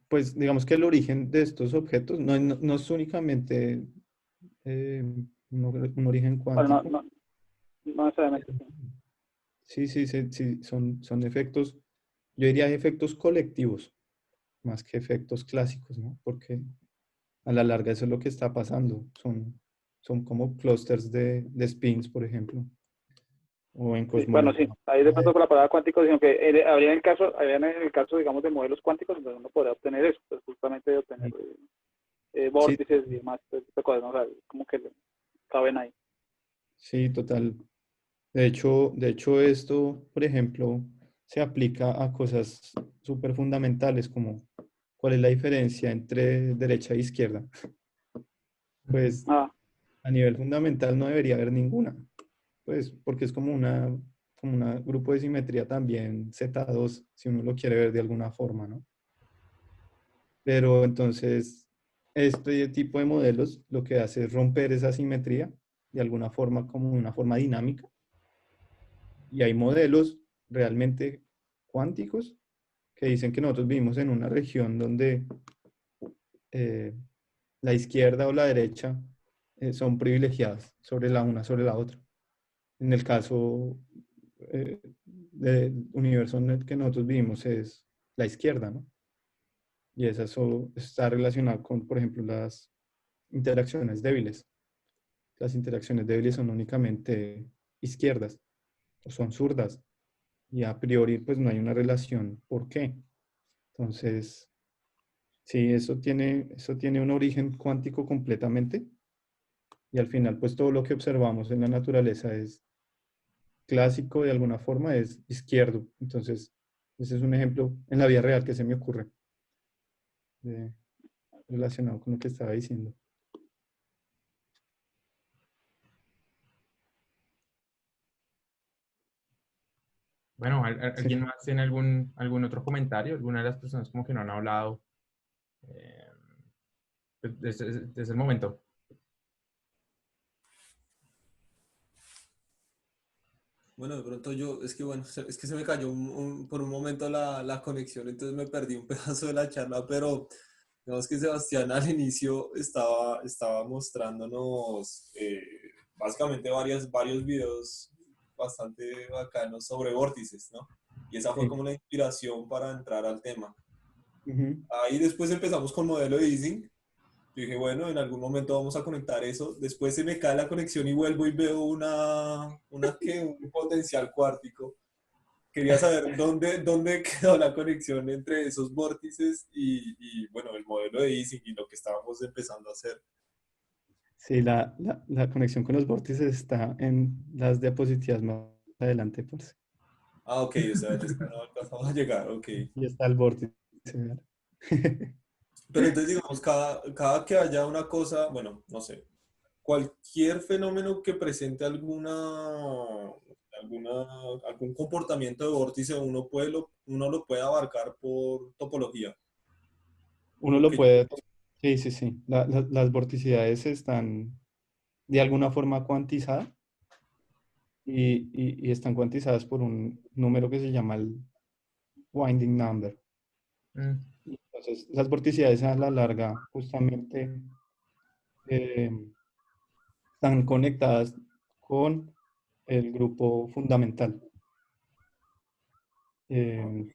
pues digamos que el origen de estos objetos no es únicamente eh, un origen Bueno, cuántico. no necesariamente. Sí, sí, sí, sí, son efectos, yo diría efectos colectivos, más que efectos clásicos, ¿no? Porque a la larga eso es lo que está pasando. Son como clusters de spins, por ejemplo, o en Sí, bueno, sí, cosmología. ahí de pronto con la palabra cuántico, sino que habría en el caso, digamos, de modelos cuánticos, donde uno podría obtener eso, pues justamente de obtener Sí, vórtices y demás, pues, de cosas, ¿no? O sea, como que caben ahí. sí, total. De hecho, esto, por ejemplo, se aplica a cosas súper fundamentales como cuál es la diferencia entre derecha e izquierda. Pues Ah, a nivel fundamental no debería haber ninguna, pues porque es como una grupo de simetría también Z2, si uno lo quiere ver de alguna forma, ¿no? Pero entonces, este tipo de modelos lo que hace es romper esa simetría de alguna forma como una forma dinámica. Y hay modelos realmente cuánticos que dicen que nosotros vivimos en una región donde eh, la izquierda o la derecha son privilegiadas sobre la una sobre la otra. En el caso del universo en el que nosotros vivimos es la izquierda, ¿no? Y eso está relacionado con, por ejemplo, las interacciones débiles. Las interacciones débiles son únicamente izquierdas o son zurdas y a priori pues no hay una relación. ¿Por qué? Entonces, sí, eso tiene un origen cuántico completamente y al final pues todo lo que observamos en la naturaleza es clásico de alguna forma, es izquierdo. Entonces, ese es un ejemplo en la vida real que se me ocurre de- relacionado con lo que estaba diciendo. Bueno, Sí. ¿alguien más tiene algún otro comentario? ¿Alguna de las personas como que no han hablado? Eh, pues, desde el momento. Bueno, de pronto yo, es que bueno, es que se me cayó por un momento la conexión, entonces me perdí un pedazo de la charla, pero digamos que Sebastián al inicio estaba mostrándonos básicamente varios videos bastante bacanos sobre vórtices, ¿no? Y esa fue Sí. como la inspiración para entrar al tema. Ujú. Ahí después empezamos con modelo de Ising. Yo dije, bueno, en algún momento vamos a conectar eso. Después se me cae la conexión y vuelvo y veo un potencial cuártico. Quería saber dónde quedó la conexión entre esos vórtices bueno, el modelo de Ising y lo que estábamos empezando a hacer. Sí, la conexión con los vórtices está en las diapositivas más adelante, pues. Ah, ok, o sea, ya está, no alcanzamos a llegar, ok. Y está el vórtice, ¿verdad? Pero entonces, digamos, cada que haya una cosa, bueno, no sé, cualquier fenómeno que presente alguna, algún comportamiento de vórtice, uno lo puede abarcar por topología. Uno Lo lo que yo- puede, sí, sí, sí. Las vorticidades están de alguna forma cuantizadas y están cuantizadas por un número que se llama el winding number. Mm, Entonces, las vorticidades a la larga justamente eh, están conectadas con el grupo fundamental. Eh,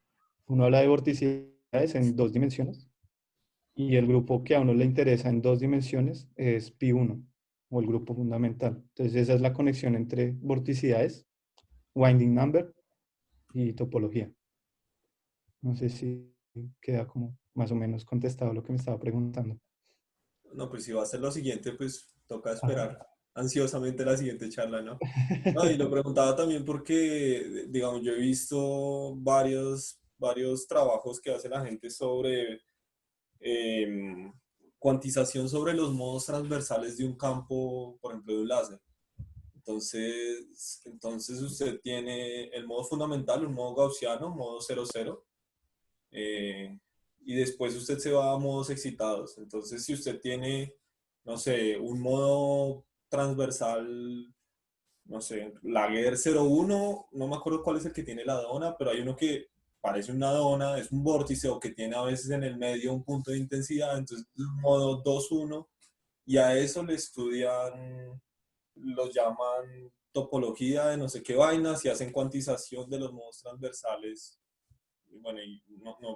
Uno habla de vorticidades en dos dimensiones y el grupo que a uno le interesa en dos dimensiones es pi1 o el grupo fundamental. Entonces, esa es la conexión entre vorticidades, winding number y topología. No sé si queda como más o menos contestado lo que me estaba preguntando. No, pues si va a ser lo siguiente, pues toca Ajá. esperar. ansiosamente la siguiente charla, ¿no? No, y lo preguntaba también porque, digamos, yo he visto varios trabajos que hace la gente sobre em, cuantización sobre los modos transversales de un campo, por ejemplo, de un láser. Entonces usted tiene el modo fundamental, un modo gaussiano, modo 00, eh, y después usted se va a modos excitados. Entonces, si usted tiene, no sé, un modo transversal, no sé, Laguerre 01, no me acuerdo cuál es el que tiene la dona, pero hay uno que parece una dona, es un vórtice o que tiene a veces en el medio un punto de intensidad, entonces modo 2.1, y a eso le estudian, los llaman topología de no sé qué vainas y hacen cuantización de los modos transversales. Y bueno, y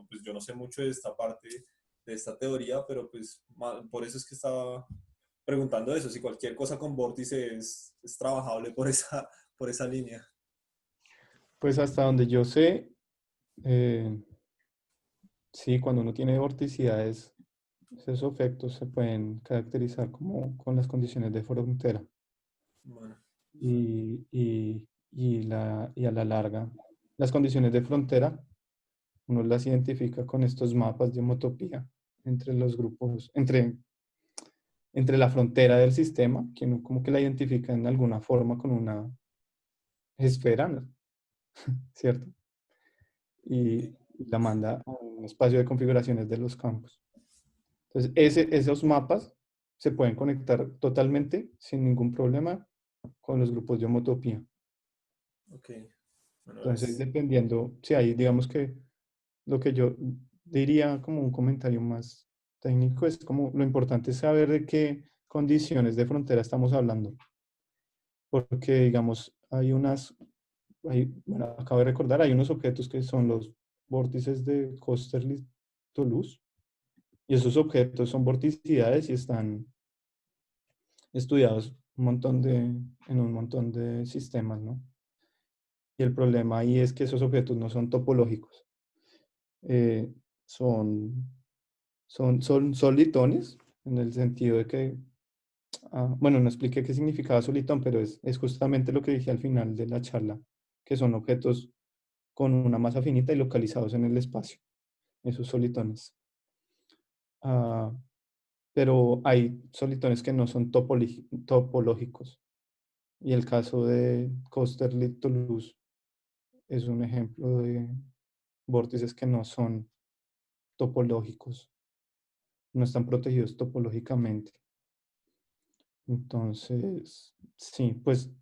pues yo no sé mucho de esta parte, de esta teoría, pero pues por eso es que estaba preguntando eso, si cualquier cosa con vórtice es trabajable por esa línea. Pues hasta donde yo sé, eh, sí, cuando uno tiene vorticidades, esos efectos se pueden caracterizar como con las condiciones de frontera. Bueno, Y a la larga, las condiciones de frontera, uno las identifica con estos mapas de homotopía entre los grupos, entre la frontera del sistema, que uno como que la identifica en alguna forma con una esfera, ¿no? ¿Cierto? Y la manda a un espacio de configuraciones de los campos. Entonces, esos mapas se pueden conectar totalmente sin ningún problema con los grupos de homotopía. ok. Bueno, Entonces, dependiendo, si hay, digamos que lo que yo diría como un comentario más técnico es como lo importante es saber de qué condiciones de frontera estamos hablando. Porque, digamos, bueno, acabo de recordar, hay unos objetos que son los vórtices de Kosterlitz-Toulouse, y esos objetos son vorticidades y están estudiados en un montón de sistemas, ¿no? Y el problema ahí es que esos objetos no son topológicos. Eh, son, son solitones, en el sentido de que, bueno, no expliqué qué significaba solitón, pero es justamente lo que dije al final de la charla, que son objetos con una masa finita y localizados en el espacio, esos solitones. Ah, pero hay solitones que no son topológicos. Y el caso de Kosterlitz-Toulouse es un ejemplo de vórtices que no son topológicos, no están protegidos topológicamente. Entonces, sí, pues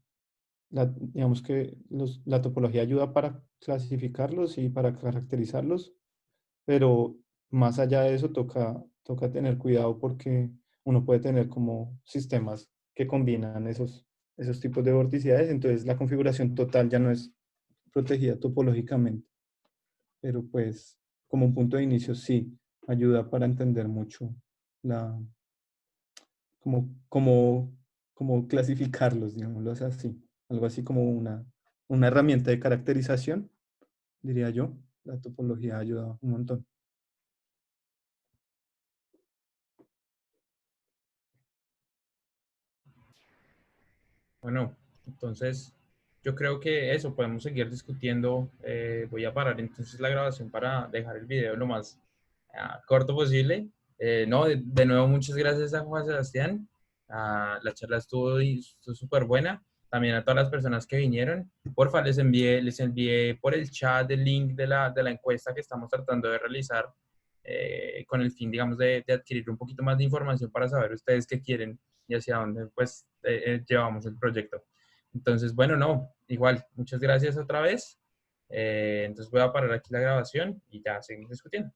digamos que la topología ayuda para clasificarlos y para caracterizarlos, pero más allá de eso toca tener cuidado porque uno puede tener como sistemas que combinan esos tipos de vorticidades, entonces la configuración total ya no es protegida topológicamente, pero pues como un punto de inicio sí ayuda para entender mucho la, como, como, como clasificarlos, digámoslo así, algo así como una herramienta de caracterización, diría yo. La topología ayuda un montón. Bueno, entonces yo creo que eso, podemos seguir discutiendo. Voy a parar entonces la grabación para dejar el video lo más corto posible. No, de nuevo, muchas gracias a Juan Sebastián. La charla estuvo súper buena. También a todas las personas que vinieron. Porfa, les envié por el chat el link de la encuesta que estamos tratando de realizar con el fin, digamos, de adquirir un poquito más de información para saber ustedes qué quieren y hacia dónde pues llevamos el proyecto. Entonces, bueno, no, igual, muchas gracias otra vez. Entonces voy a parar aquí la grabación y ya seguimos discutiendo.